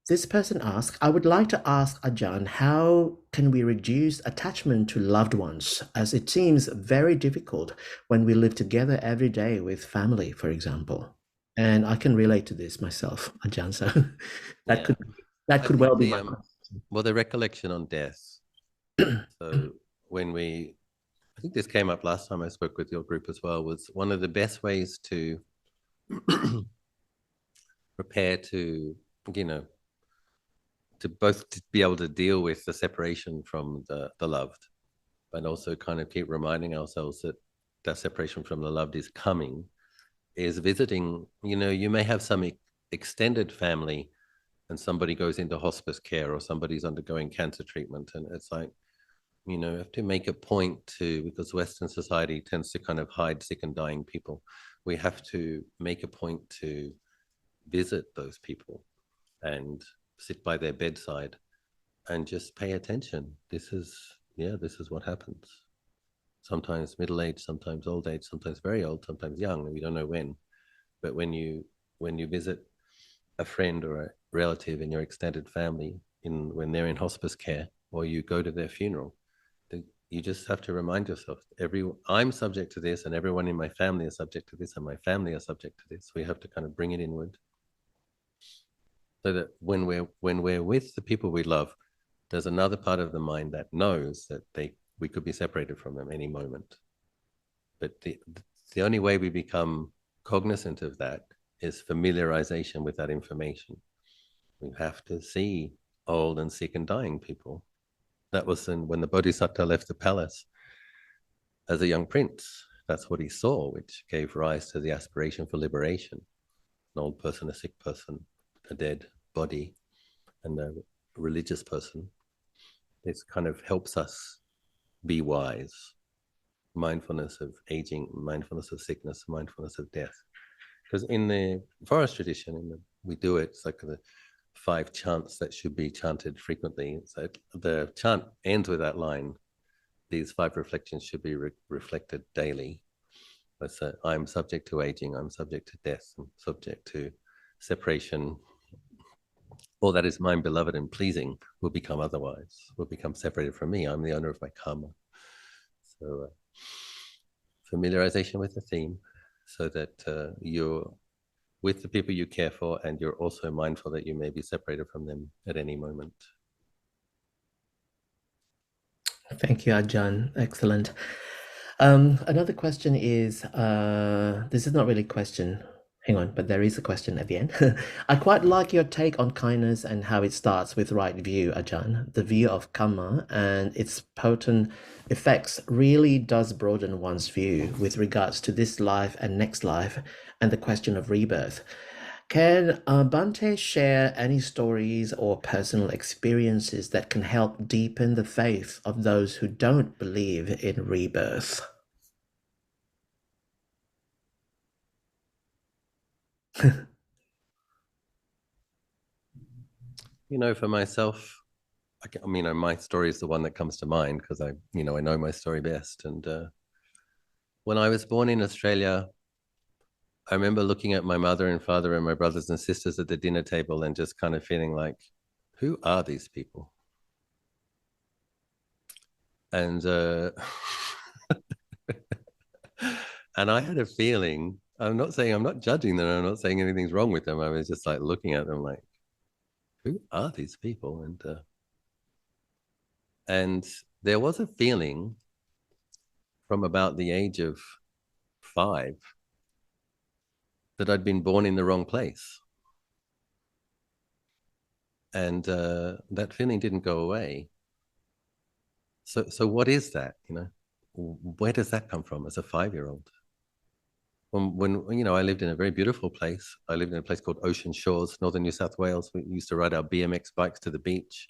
This person asks, I would like to ask Ajahn, how can we reduce attachment to loved ones, as it seems very difficult when we live together every day with family, for example. And I can relate to this myself, Ajahn. So that Yeah. could that I could think well be my question. the recollection on death. So when I think this came up last time I spoke with your group as well, was one of the best ways to prepare to, you know, to both to be able to deal with the separation from the loved, but also kind of keep reminding ourselves that that separation from the loved is coming, is visiting. You know, you may have some extended family and somebody goes into hospice care or somebody's undergoing cancer treatment. And it's like, you know, you have to make a point to, because Western society tends to kind of hide sick and dying people. We have to make a point to visit those people and sit by their bedside and just pay attention. This is, yeah, this is what happens. sometimes middle age, sometimes old age, sometimes very old, sometimes young, and we don't know when. But when you visit a friend or a relative in your extended family when they're in hospice care, or you go to their funeral, you just have to remind yourself, I'm subject to this, and everyone in my family is subject to this, and my family are subject to this. We have to kind of bring it inward, so that when we're with the people we love, there's another part of the mind that knows that we could be separated from them any moment. But the only way we become cognizant of that is familiarization with that information. We have to see old and sick and dying people. That was when the Bodhisattva left the palace as a young prince. That's what he saw, which gave rise to the aspiration for liberation. An old person, a sick person, a dead body, and a religious person. This kind of helps us be wise. Mindfulness of aging, mindfulness of sickness, mindfulness of death. Because in the forest tradition, we do it, it's like the 5 chants that should be chanted frequently. So the chant ends with that line: these 5 reflections should be reflected daily. So I'm subject to aging, I'm subject to death, I'm subject to separation. All that is mine, beloved, and pleasing will become otherwise, will become separated from me. I'm the owner of my karma. So familiarization with the theme, so that you're with the people you care for, and you're also mindful that you may be separated from them at any moment. Thank you, Ajahn. Excellent. Another question is, this is not really a question. Hang on, but there is a question at the end. I quite like your take on kindness and how it starts with right view, Ajahn. The view of karma and its potent effects really does broaden one's view with regards to this life and next life and the question of rebirth. Can Bante share any stories or personal experiences that can help deepen the faith of those who don't believe in rebirth? For myself, I mean, my story is the one that comes to mind because I know my story best. And when I was born in Australia, I remember looking at my mother and father and my brothers and sisters at the dinner table and just kind of feeling like, who are these people? And and I had a feeling. I'm not judging them. I'm not saying anything's wrong with them. I was just like looking at them like, who are these people? And there was a feeling from about the age of 5 that I'd been born in the wrong place. And that feeling didn't go away. So what is that? Where does that come from as a 5-year-old? When I lived in a very beautiful place. I lived in a place called Ocean Shores, northern New South Wales. We used to ride our BMX bikes to the beach.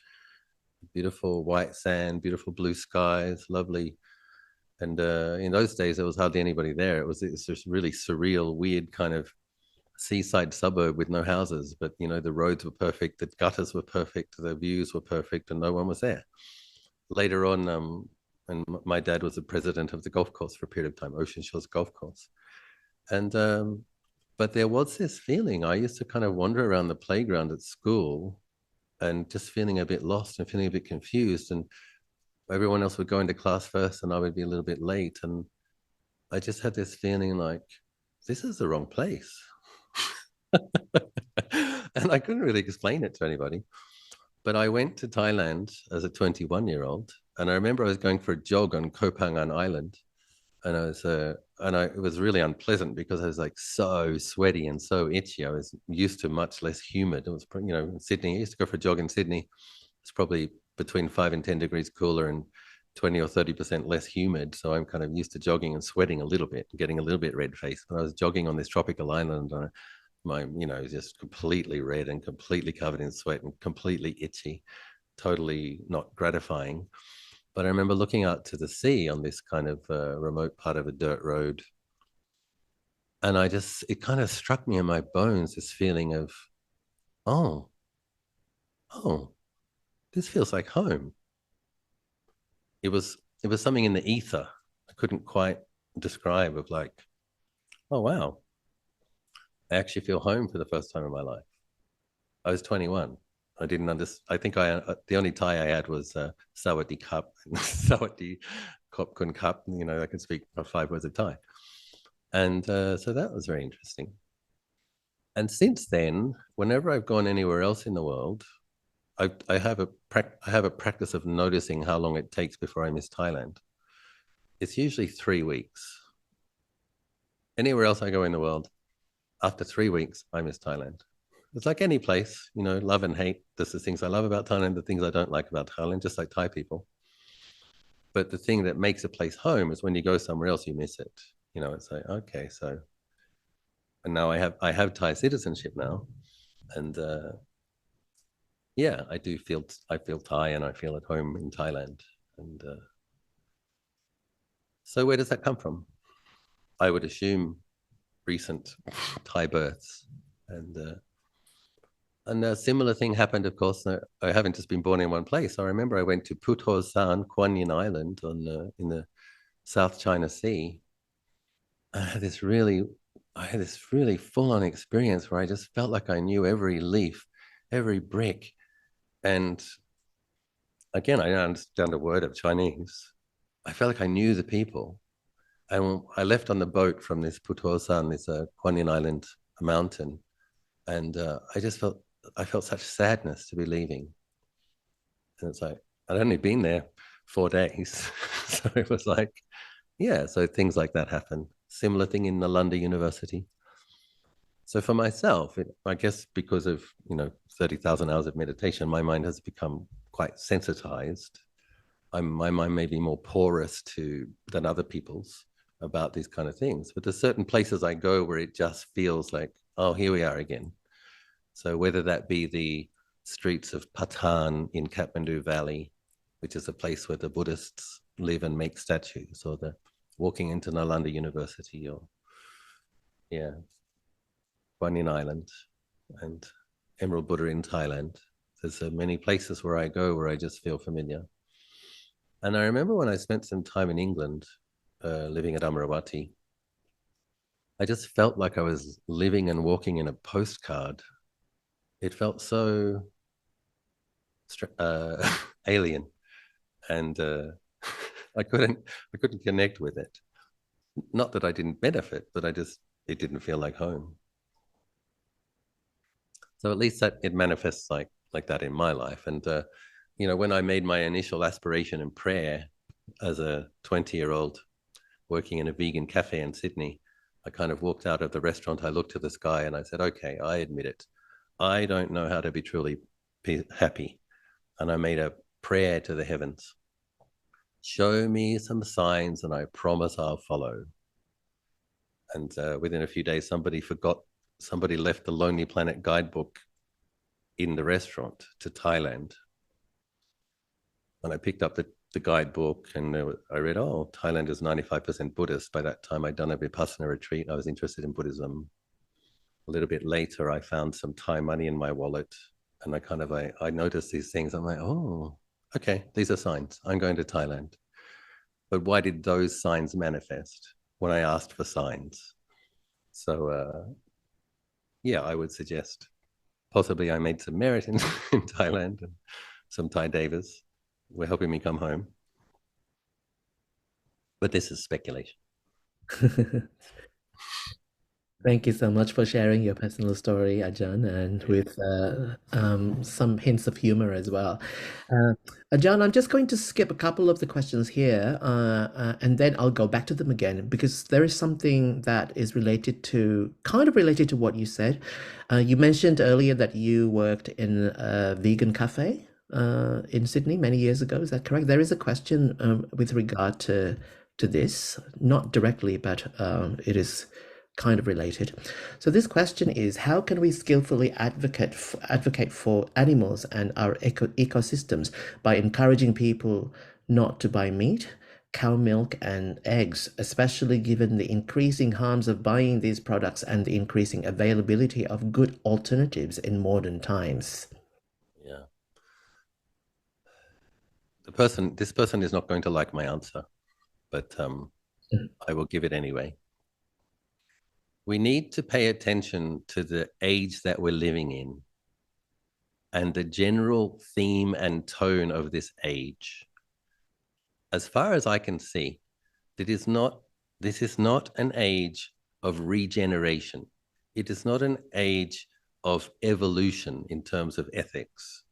Beautiful white sand, beautiful blue skies, lovely. And in those days, there was hardly anybody there. It's this really surreal, weird kind of seaside suburb with no houses, but the roads were perfect, the gutters were perfect, the views were perfect, and no one was there. Later on, and my dad was the president of the golf course for a period of time, Ocean Shores Golf Course, and but there was this feeling. I used to kind of wander around the playground at school, and just feeling a bit lost and feeling a bit confused, and everyone else would go into class first, and I would be a little bit late, and I just had this feeling like this is the wrong place. And I couldn't really explain it to anybody. But I went to Thailand as a 21-year-old, and I remember I was going for a jog on Koh Phangan Island, and it was really unpleasant because I was like so sweaty and so itchy. I was used to much less humid. It was, in Sydney. I used to go for a jog in Sydney. It's probably between 5 and 10 degrees cooler and 20 or 30% less humid. So I'm kind of used to jogging and sweating a little bit, and getting a little bit red faced. But I was jogging on this tropical island, my just completely red and completely covered in sweat and completely itchy, totally not gratifying. But I remember looking out to the sea on this kind of remote part of a dirt road, and it kind of struck me in my bones, this feeling of, oh, oh, this feels like home. It was something in the ether I couldn't quite describe of like, oh wow, I actually feel home for the first time in my life. I was 21. I didn't understand. I think the only Thai I had was Sawadee Cup, Sawadee Kop Kun Cup. You know, I could speak 5 words of Thai, and so that was very interesting. And since then, whenever I've gone anywhere else in the world, I have I have a practice of noticing how long it takes before I miss Thailand. It's usually 3 weeks. Anywhere else I go in the world, after 3 weeks, I miss Thailand. It's like any place, you know, love and hate. There's the things I love about Thailand, the things I don't like about Thailand, just like Thai people. But the thing that makes a place home is when you go somewhere else, you miss it. You know, it's like, okay, so, and now I have Thai citizenship now. And yeah, I feel Thai and I feel at home in Thailand. And so where does that come from? I would assume recent Thai births. And a similar thing happened, of course. I haven't just been born in one place. I remember I went to Putosan, Kuan Yin Island in the South China Sea. I had this really, I had this really full-on experience where I just felt like I knew every leaf, every brick. And again, I don't understand a word of Chinese. I felt like I knew the people. And I left on the boat from this Putosan, this Kuan Yin Island mountain. And I felt such sadness to be leaving. And it's like, I'd only been there 4 days. So it was like, yeah, so things like that happen. Similar thing in Nalanda University. So for myself, I guess because of, 30,000 hours of meditation, my mind has become quite sensitized. My mind may be more porous than other people's about these kind of things. But there's certain places I go where it just feels like, oh, here we are again. So whether that be the streets of Patan in Kathmandu Valley, which is a place where the Buddhists live and make statues, or the walking into Nalanda University, or yeah, Guanyin Island and Emerald Buddha in Thailand. There's many places where I go where I just feel familiar. And I remember when I spent some time in England, living at Amaravati, I just felt like I was living and walking in a postcard. It felt so alien, and I couldn't connect with it. Not that I didn't benefit, but it didn't feel like home. So at least that it manifests like that in my life. And when I made my initial aspiration in prayer as a 20-year-old working in a vegan cafe in Sydney, I kind of walked out of the restaurant. I looked to the sky and I said, okay, I admit it. I don't know how to be truly happy. And I made a prayer to the heavens. Show me some signs and I promise I'll follow. And within a few days, somebody left the Lonely Planet guidebook in the restaurant to Thailand. And I picked up the guidebook and I read, oh, Thailand is 95% Buddhist. By that time, I'd done a Vipassana retreat. I was interested in Buddhism. A little bit later, I found some Thai money in my wallet. And I noticed these things. I'm like, oh, okay, these are signs. I'm going to Thailand. But why did those signs manifest when I asked for signs? So, yeah, I would suggest possibly I made some merit in, in Thailand, and some Thai devas were helping me come home. But this is speculation. Thank you so much for sharing your personal story, Ajahn, and with some hints of humor as well. Uh, Ajahn, I'm just going to skip a couple of the questions here, and then I'll go back to them again because there is something that is kind of related to what you said. You mentioned earlier that you worked in a vegan cafe in Sydney many years ago. Is that correct? There is a question with regard to this, not directly, but it is kind of related. So this question is, how can we skillfully advocate for animals and our ecosystems by encouraging people not to buy meat, cow milk, and eggs, especially given the increasing harms of buying these products and the increasing availability of good alternatives in modern times? Yeah. This person is not going to like my answer, but I will give it anyway. We need to pay attention to the age that we're living in and the general theme and tone of this age. As far as I can see, this is not an age of regeneration. It is not an age of evolution in terms of ethics.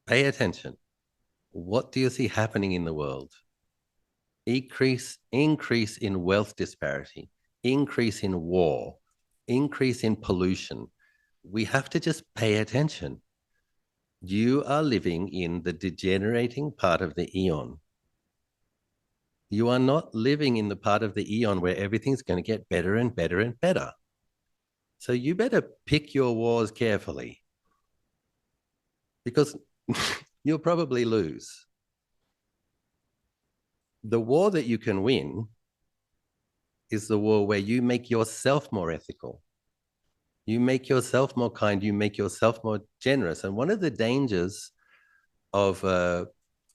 Pay attention. What do you see happening in the world? Increase in wealth disparity, increase in war, increase in pollution. We have to just pay attention. You are living in the degenerating part of the eon. You are not living in the part of the eon where everything's going to get better and better and better. So you better pick your wars carefully because you'll probably lose. The war that you can win is the war where you make yourself more ethical. You make yourself more kind. You make yourself more generous. And one of the dangers of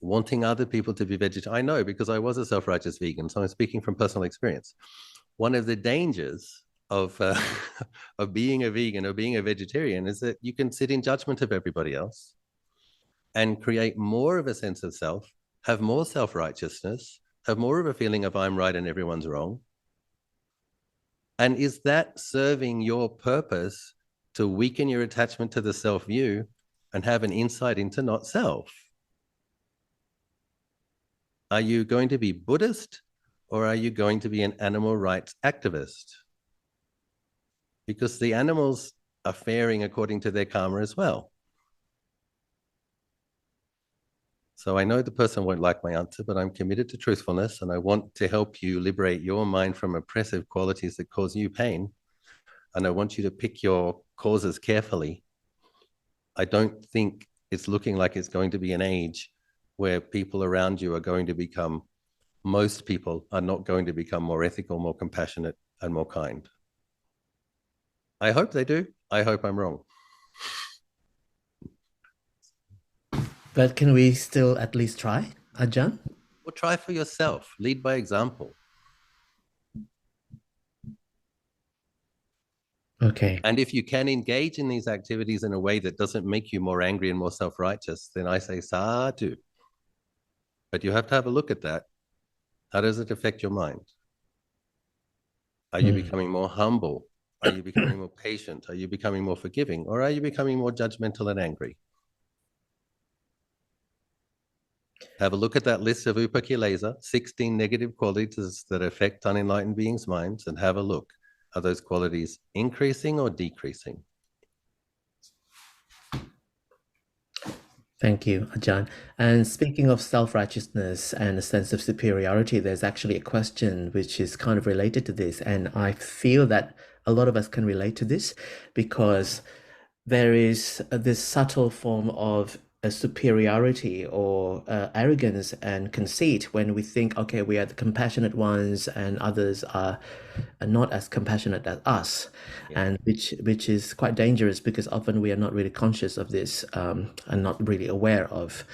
wanting other people to be vegetarian, I know because I was a self-righteous vegan, so I'm speaking from personal experience. One of the dangers of of being a vegan or being a vegetarian is that you can sit in judgment of everybody else and create more of a sense of self, have more self-righteousness, have more of a feeling of I'm right and everyone's wrong. And is that serving your purpose to weaken your attachment to the self view and have an insight into not self? Are you going to be Buddhist or are you going to be an animal rights activist? Because the animals are faring according to their karma as well. So I know the person won't like my answer, but I'm committed to truthfulness and I want to help you liberate your mind from oppressive qualities that cause you pain. And I want you to pick your causes carefully. I don't think it's looking like it's going to be an age where people around you are going to become, most people are not going to become more ethical, more compassionate, and more kind. I hope they do. I hope I'm wrong. But can we still at least try, Ajahn? Well, try for yourself. Lead by example. Okay. And if you can engage in these activities in a way that doesn't make you more angry and more self-righteous, then I say sadhu. But you have to have a look at that. How does it affect your mind? Are you becoming more humble? Are you becoming more patient? Are you becoming more forgiving? Or are you becoming more judgmental and angry? Have a look at that list of upakilesa, 16 negative qualities that affect unenlightened beings' minds, and have a look. Are those qualities increasing or decreasing? Thank you, Ajahn. And speaking of self-righteousness and a sense of superiority, there's actually a question which is kind of related to this. And I feel that a lot of us can relate to this because there is this subtle form of a superiority or arrogance and conceit when we think, okay, we are the compassionate ones and others are not as compassionate as us, Yeah. and which is quite dangerous because often we are not really conscious of this and not really aware of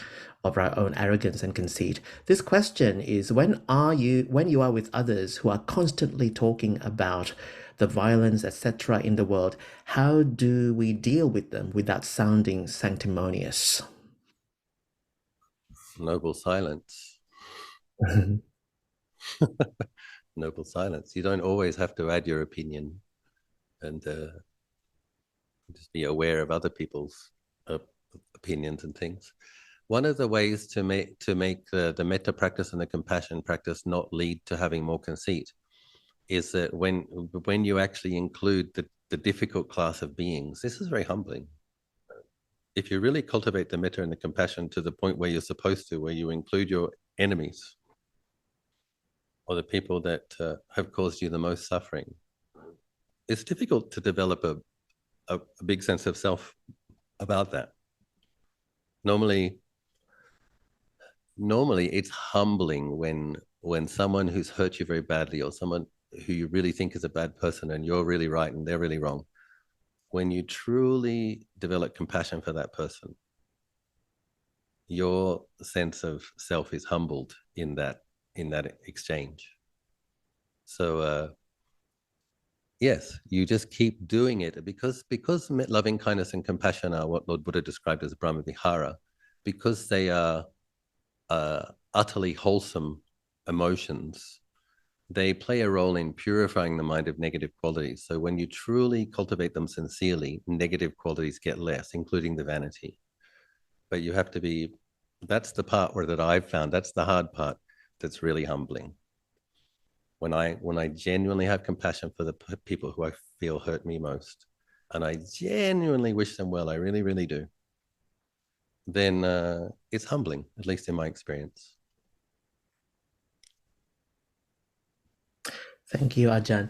our own arrogance and conceit. This question is when you are with others who are constantly talking about the violence, etc., in the world, how do we deal with them without sounding sanctimonious? Noble silence. Noble silence. You don't always have to add your opinion and just be aware of other people's uh, opinions and things. One of the ways to make the metta practice and the compassion practice not lead to having more conceit is that when you actually include the difficult class of beings, this is very humbling. If you really cultivate the metta and the compassion to the point where you're supposed to, where you include your enemies or the people that have caused you the most suffering, it's difficult to develop a big sense of self about that. Normally, it's humbling when someone who's hurt you very badly or someone who you really think is a bad person and you're really right and they're really wrong, when you truly develop compassion for that person, your sense of self is humbled in that in that exchange. So yes, you just keep doing it because loving kindness and compassion are what Lord Buddha described as Brahma Vihara, because they are utterly wholesome emotions. They play a role in purifying the mind of negative qualities. So when you truly cultivate them sincerely, negative qualities get less, including the vanity. But you have to be, that's the part where that I've found, that's the hard part that's really humbling. When I genuinely have compassion for the people who I feel hurt me most, and I genuinely wish them well, I really, really do, then it's humbling, at least in my experience. Thank you, Ajahn.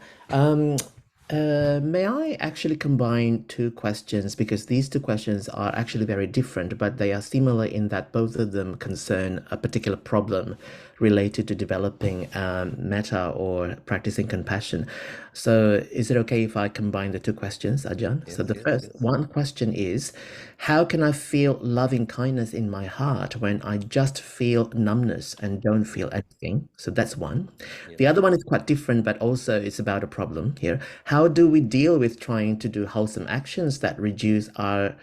May I actually combine two questions because these two questions are actually very different, but they are similar in that both of them concern a particular problem related to developing metta or practicing compassion. So, is it okay if I combine the two questions, Ajahn? So, Yes, the yes, first yes. one question is, how can I feel loving kindness in my heart when I just feel numbness and don't feel anything? So, that's one. Yep. The other one is quite different, but also it's about a problem here. How do we deal with trying to do wholesome actions that reduce our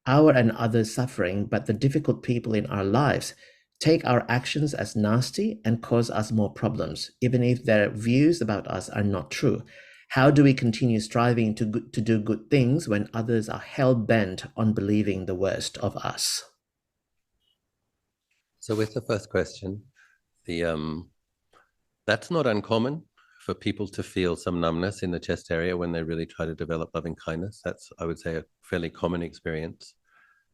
and others' suffering, but the difficult people in our lives take our actions as nasty and cause us more problems, even if their views about us are not true? How do we continue striving to do good things when others are hell bent on believing the worst of us? So with the first question, the that's not uncommon for people to feel some numbness in the chest area when they really try to develop loving kindness. That's, I would say, a fairly common experience.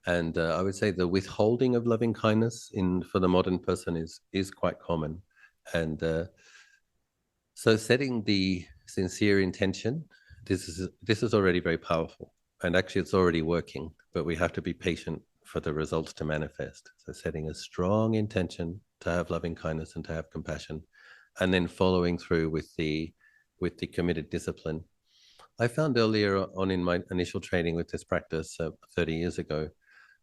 And I would say the withholding of loving kindness in for the modern person is quite common. And so setting the sincere intention, this is already very powerful. And actually it's already working, but we have to be patient for the results to manifest. So setting a strong intention to have loving kindness and to have compassion, and then following through with the committed discipline. I found earlier on in my initial training with this practice 30 years ago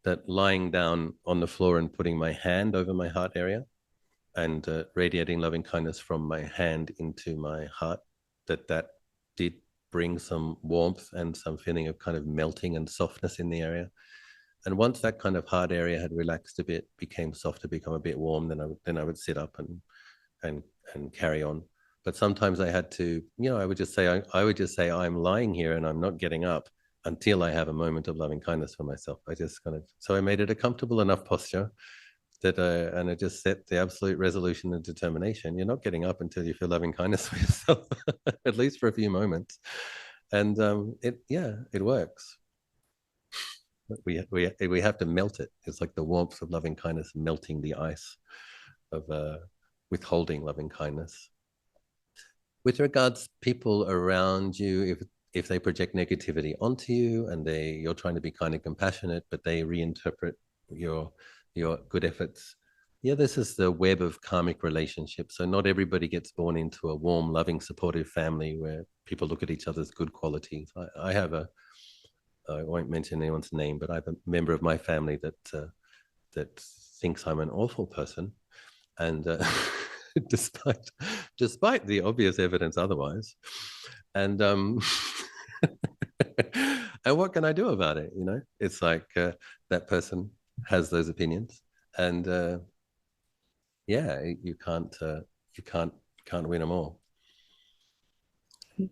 that lying down on the floor and putting my hand over my heart area and radiating loving kindness from my hand into my heart, that did bring some warmth and some feeling of kind of melting and softness in the area. And once that kind of hard area had relaxed a bit, became softer, become a bit warm, then I would sit up and and carry on. But sometimes I had to, I would just say I would just say I'm lying here and I'm not getting up until I have a moment of loving kindness for myself. I just kind of, so I made it a comfortable enough posture that and I just set the absolute resolution and determination. You're not getting up until you feel loving kindness for yourself, at least for a few moments. And it works. We have to melt it. It's like the warmth of loving kindness melting the ice of withholding loving kindness. With regards people around you, if they project negativity onto you and you're trying to be kind and compassionate, but they reinterpret your your good efforts. Yeah, this is the web of karmic relationships. So not everybody gets born into a warm, loving, supportive family where people look at each other's good qualities. I won't mention anyone's name, but I have a member of my family that thinks I'm an awful person, and despite the obvious evidence otherwise, and and what can I do about it? It's like that person has those opinions, and yeah, you can't win them all.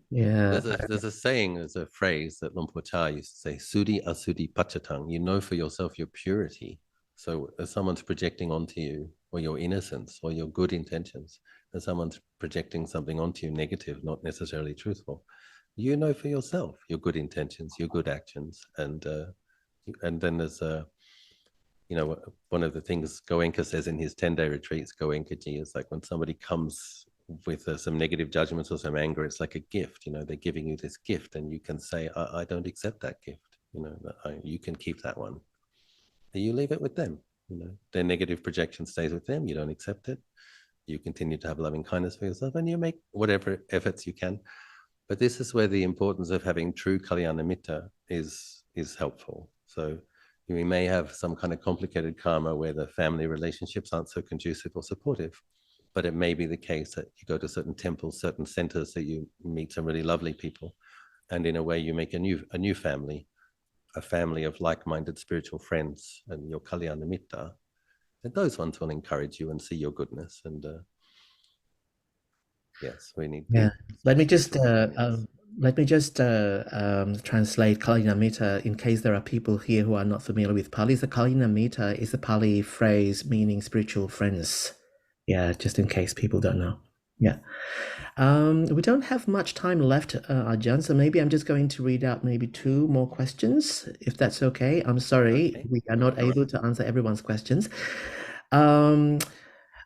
Yeah, There's a saying, there's a phrase that Luang Por Chah used to say, "Sudi asudi pachatang." You know for yourself your purity. So if someone's projecting onto you, or your innocence, or your good intentions, and someone's projecting something onto you negative, not necessarily truthful, you know for yourself your good intentions, your good actions, and then there's one of the things Goenka says in his 10-day retreats, Goenkaji, is like when somebody comes with some negative judgments or some anger, it's like a gift. They're giving you this gift, and you can say, I don't accept that gift. You can keep that one. You leave it with them. Their negative projection stays with them. You don't accept it. You continue to have loving kindness for yourself, and you make whatever efforts you can. But this is where the importance of having true Kalyana Mitta is helpful. So we may have some kind of complicated karma where the family relationships aren't so conducive or supportive. but it may be the case that you go to certain temples, certain centers, that you meet some really lovely people, and in a way you make a new family, a family of like-minded spiritual friends, and your kalyana mitta. And those ones will encourage you and see your goodness. And yes, we need Yeah. Let me just spiritual companions. translate Kalinamita in case there are people here who are not familiar with Pali. So Kalinamita is a Pali phrase meaning spiritual friends. Yeah, just in case people don't know. Yeah. We don't have much time left, Ajahn, so maybe I'm just going to read out maybe two more questions, if that's okay. I'm sorry, Okay. we are not able to answer everyone's questions. Um,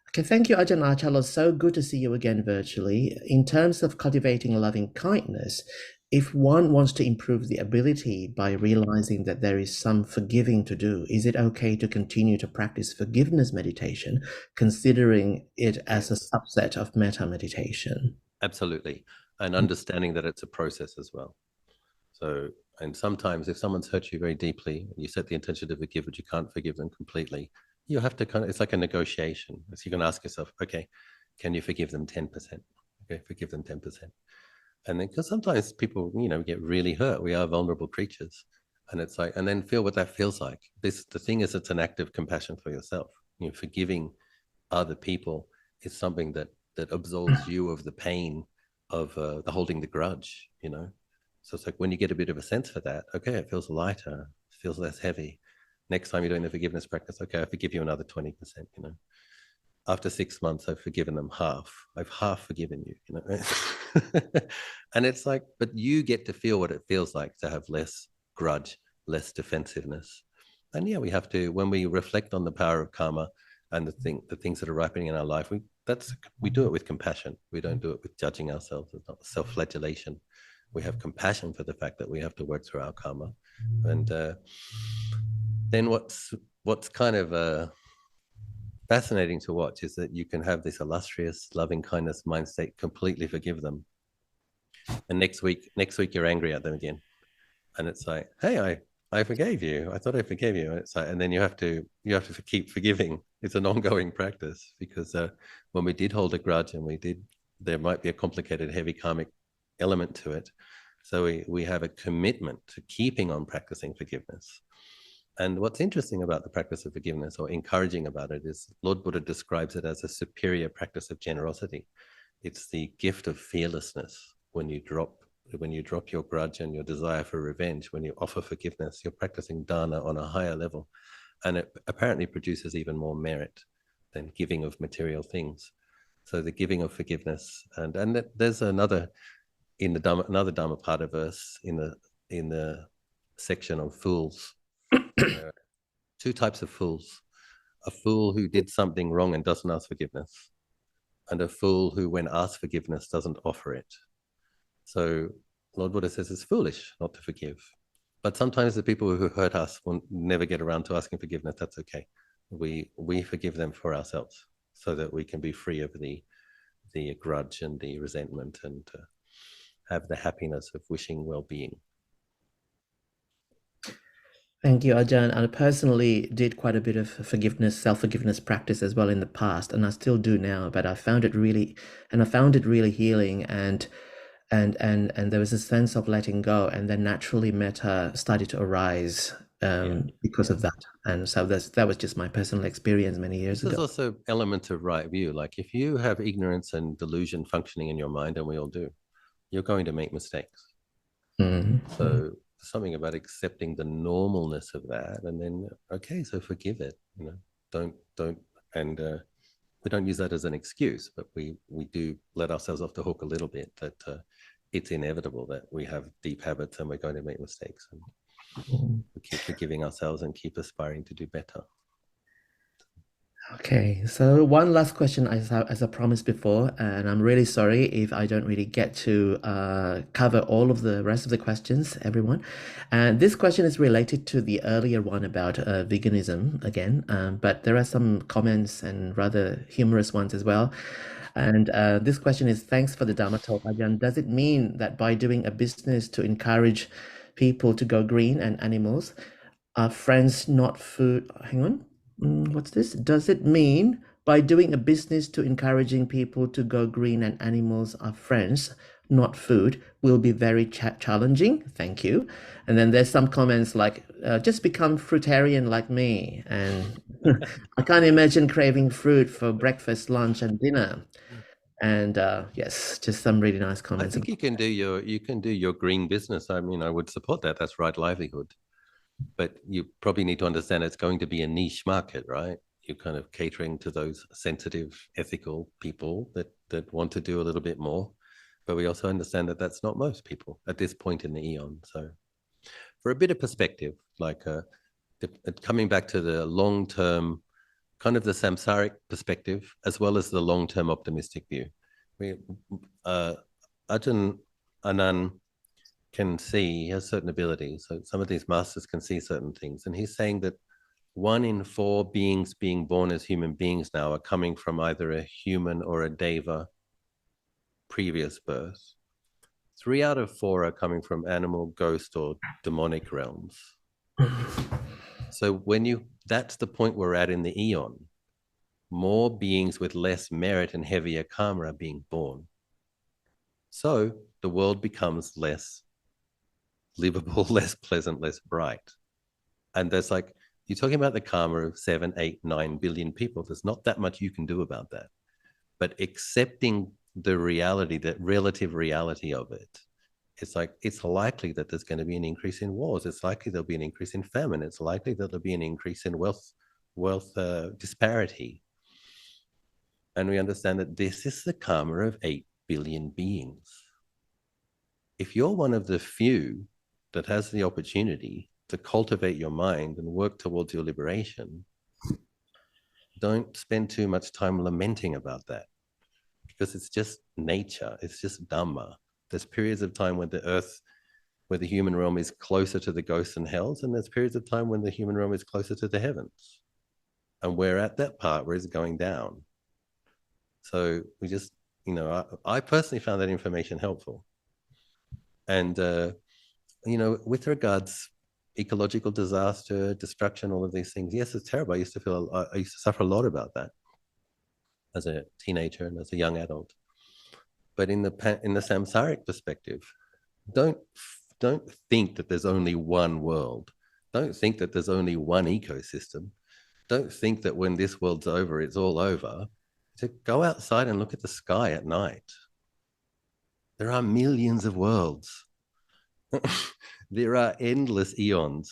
okay, thank you, Ajahn Achalo. So good to see you again virtually. In terms of cultivating loving kindness, if one wants to improve the ability by realizing that there is some forgiving to do, is it okay to continue to practice forgiveness meditation, considering it as a Yes, subset of metta meditation? absolutely. And understanding that it's a process as well. So, and sometimes if someone's hurt you very deeply, you set the intention to forgive, but you can't forgive them completely, you have to kind of, it's like a negotiation. So you can ask yourself, okay, can you forgive them 10%? Okay, forgive them 10%. And then, because sometimes people, get really hurt. We are vulnerable creatures. And it's like, and then feel what that feels like. The thing is, it's an act of compassion for yourself. Forgiving other people is something that absolves you of the pain of the holding the grudge. So it's like when you get a bit of a sense for that, okay, it feels lighter, it feels less heavy. Next time you're doing the forgiveness practice, okay, I forgive you another 20%. After 6 months, I've forgiven them half. I've half forgiven you. And it's like, but you get to feel what it feels like to have less grudge, less defensiveness. And yeah, we have to, when we reflect on the power of karma and the things that are ripening in our life, we do it with compassion. We don't do it with judging ourselves. It's not self-flagellation. We have compassion for the fact that we have to work through our karma. And then what's kind of fascinating to watch is that you can have this illustrious loving kindness mind state, completely forgive them, and next week you're angry at them again, and it's like, hey, I forgave you, I thought I forgave you. And it's like, and then you have to keep forgiving. It's an ongoing practice, because when we did hold a grudge, and there might be a complicated heavy karmic element to it, so we have a commitment to keeping on practicing forgiveness. And what's interesting about the practice of forgiveness, or encouraging about it, is Lord Buddha describes it as a superior practice of generosity. It's the gift of fearlessness. When you drop your grudge and your desire for revenge, when you offer forgiveness, you're practicing dana on a higher level. And it apparently produces even more merit than giving of material things. So the giving of forgiveness, and there's another in the another Dhammapada verse in the section on fools. There are two types of fools: a fool who did something wrong and doesn't ask forgiveness, and a fool who, when asked forgiveness, doesn't offer it. So Lord Buddha says it's foolish not to forgive. But sometimes the people who hurt us will never get around to asking forgiveness. That's okay. We forgive them for ourselves, so that we can be free of the grudge and the resentment, and have the happiness of wishing well-being. Thank you, Ajahn. I personally did quite a bit of forgiveness, self-forgiveness practice as well in the past, and I still do now. But I found it really healing, and there was a sense of letting go, and then naturally metta started to arise Yeah, because yeah. of that. And so that was just my personal experience many years There's ago. also element of right view. Like if you have ignorance and delusion functioning in your mind, and we all do, you're going to make mistakes. Mhm. So something about accepting the normalness of that, and then okay, so forgive it. Don't, and we don't use that as an excuse, but we do let ourselves off the hook a little bit. That it's inevitable that we have deep habits and we're going to make mistakes, and Mhm. we keep forgiving ourselves and keep aspiring to do better. Okay, so one last question, as I promised before, and I'm really sorry if I don't really get to cover all of the rest of the questions, everyone. And this question is related to the earlier one about veganism again, but there are some comments and rather humorous ones as well. And this question is, thanks for the Dharma talk, Ajahn. Does it mean that by doing a business to encourage people to go green and animals, friends, not food? Hang on. What's this? Does it mean By doing a business to encouraging people to go green and animals are friends, not food, will be very challenging. Thank you. And then there's some comments like, just become fruitarian like me. And I can't imagine craving fruit for breakfast, lunch, and dinner. And yes, just some really nice I comments think about. you can do your green business. I mean, I would support that. That's right livelihood. But you probably need to understand it's going to be a niche market, right? You're kind of catering to those sensitive, ethical people that want to do a little bit more. But we also understand that that's not most people at this point in the eon. So, for a bit of perspective, like coming back to the long term, kind of the samsaric perspective, as well as the long term optimistic view. We, uh, Ajahn Anan can see, he has certain abilities. So some of these masters can see certain things. And he's saying that 1 in 4 beings being born as human beings now are coming from either a human or a deva previous birth. 3 out of 4 are coming from animal, ghost, or demonic realms. So that's the point we're at in the eon. More beings with less merit and heavier karma are being born. So the world becomes less livable, less pleasant, less bright. And there's like, you're talking about the karma of 7, 8, 9 billion people. There's not that much you can do about that. But accepting the reality, that relative reality of it, it's like, it's likely that there's going to be an increase in wars. It's likely there'll be an increase in famine. It's likely that there'll be an increase in wealth disparity. And we understand that this is the karma of 8 billion beings. If you're one of the few that has the opportunity to cultivate your mind and work towards your liberation, don't spend too much time lamenting about that, because it's just nature, it's just Dhamma. There's periods of time when the earth, where the human realm is closer to the ghosts and hells, and there's periods of time when the human realm is closer to the heavens. And we're at that part where it's going down. So we just, I personally found that information helpful. And, with regards ecological disaster, destruction, all of these things, yes, it's terrible. I used to suffer a lot about that as a teenager and as a young adult. But in the samsaric perspective, don't don't think that there's only one world. Don't think that there's only one ecosystem. Don't think that when this world's over, it's all over. To go outside and look at the sky at night. There are millions of worlds. There are endless eons.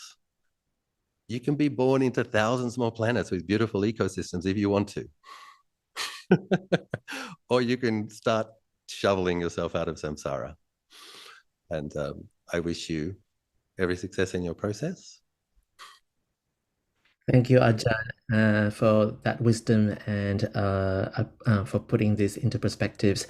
You can be born into thousands more planets with beautiful ecosystems if you want to. Or you can start shoveling yourself out of samsara. And I wish you every success in your process. Thank you, Ajahn, for that wisdom and for putting this into perspectives.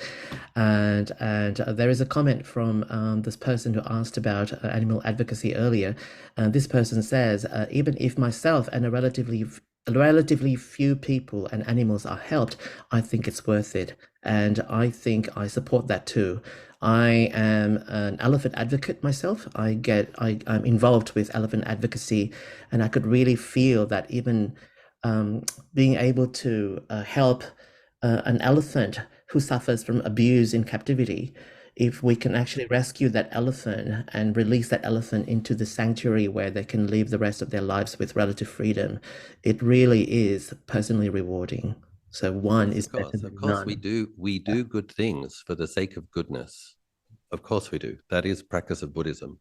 And there is a comment from this person who asked about animal advocacy earlier. This person says, even if myself and a relatively few people and animals are helped, I think it's worth it. And I think I support that too. I am an elephant advocate myself. I'm involved with elephant advocacy, and I could really feel that even being able to help an elephant who suffers from abuse in captivity, if we can actually rescue that elephant and release that elephant into the sanctuary where they can live the rest of their lives with relative freedom, it really is personally rewarding. So one Yes, is better of than course, none. we do good things for the sake of goodness. Of course we do. That is practice of Buddhism.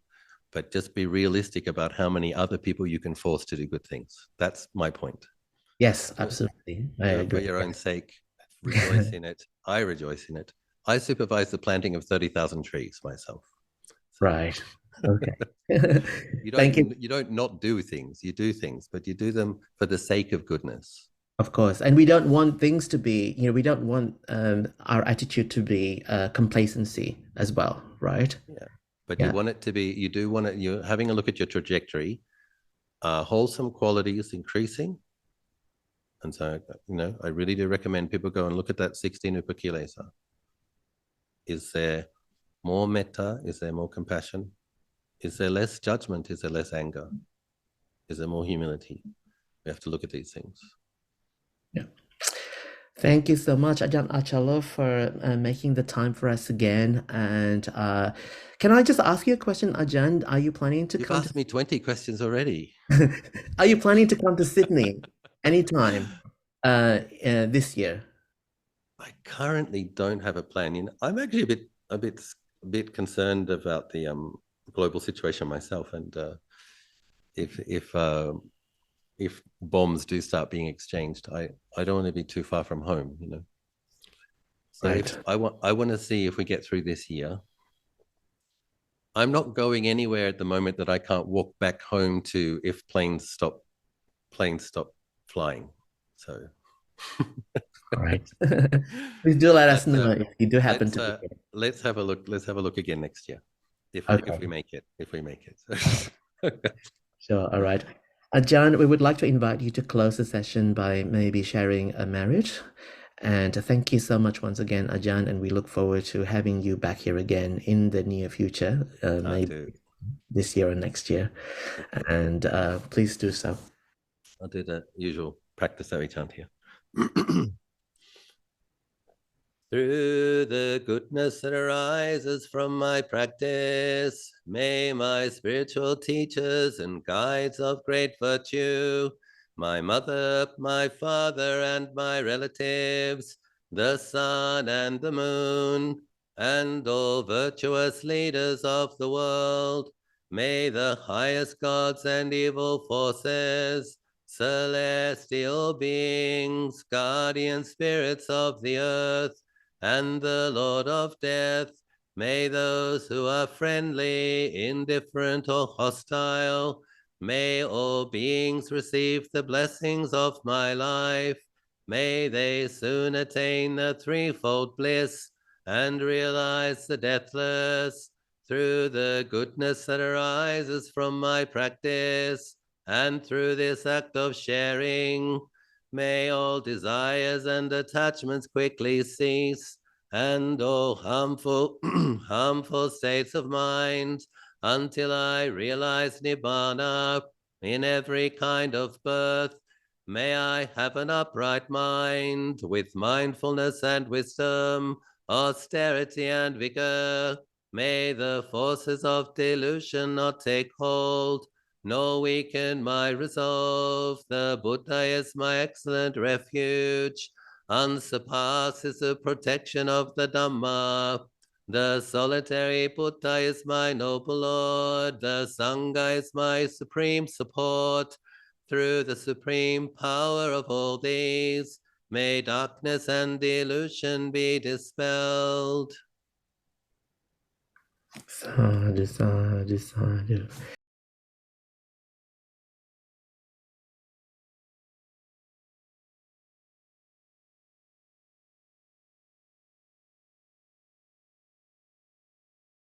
But just be realistic about how many other people you can force to do good things. That's my point. Yes, Do it, absolutely. I do it for agree. your own sake. Rejoice in it. I rejoice in it. I supervise the planting of 30,000 trees myself. So Right. Okay. you Thank you. don't not do things. You do things, but you do them for the sake of goodness. Of course. And we don't want things to be, we don't want our attitude to be complacency as well, right? Yeah. But you Yeah. want it to be, you do want it, you're having a look at your trajectory, wholesome qualities increasing. And so, I really do recommend people go and look at that 16 upakilesa. Is there more metta? Is there more compassion? Is there less judgment? Is there less anger? Is there more humility? We have to look at these things. Yeah. Thank you so much, Ajahn Achalo, for making the time for us again. And can I just ask you a question, Ajahn? Are you planning to You've come to asked me 20 questions already. Are you planning to come to Sydney anytime this year? I currently don't have a plan. I'm actually a bit concerned about the global situation myself, and if if uh, if bombs do start being exchanged, I don't want to be too far from home, you know. So Right. if I want to see if we get through this year. I'm not going anywhere at the moment that I can't walk back home to if planes stop flying. So All right. Please do let us but know if you do happen let's to be uh, here. let's have a look. Let's have a look again next year, if we Okay. make it. If we make it. Sure. All right. John, we would like to invite you to close the session by maybe sharing a marriage. And thank you so much once again, Ajahn, and we look forward to having you back here again in the near future, maybe To this year or next year. And please do so. I'll do the usual practice that we chant here. Through the goodness that arises from my practice, may my spiritual teachers and guides of great virtue, my mother, my father, and my relatives, the sun and the moon, and all virtuous leaders of the world, may the highest gods and evil forces, celestial beings, guardian spirits of the earth, and the Lord of death, may those who are friendly, indifferent, or hostile, may all beings receive the blessings of my life. May they soon attain the threefold bliss and realize the deathless through the goodness that arises from my practice and through this act of sharing. May all desires and attachments quickly cease, and all harmful, harmful states of mind, until I realize Nibbana in every kind of birth. May I have an upright mind with mindfulness and wisdom, austerity and vigor. May the forces of delusion not take hold, nor weaken my resolve. The Buddha is my excellent refuge. Unsurpassed is the protection of the Dhamma. The solitary Buddha is my noble Lord. The Sangha is my supreme support. Through the supreme power of all these, may darkness and delusion be dispelled. Sadhu, sadhu, sadhu.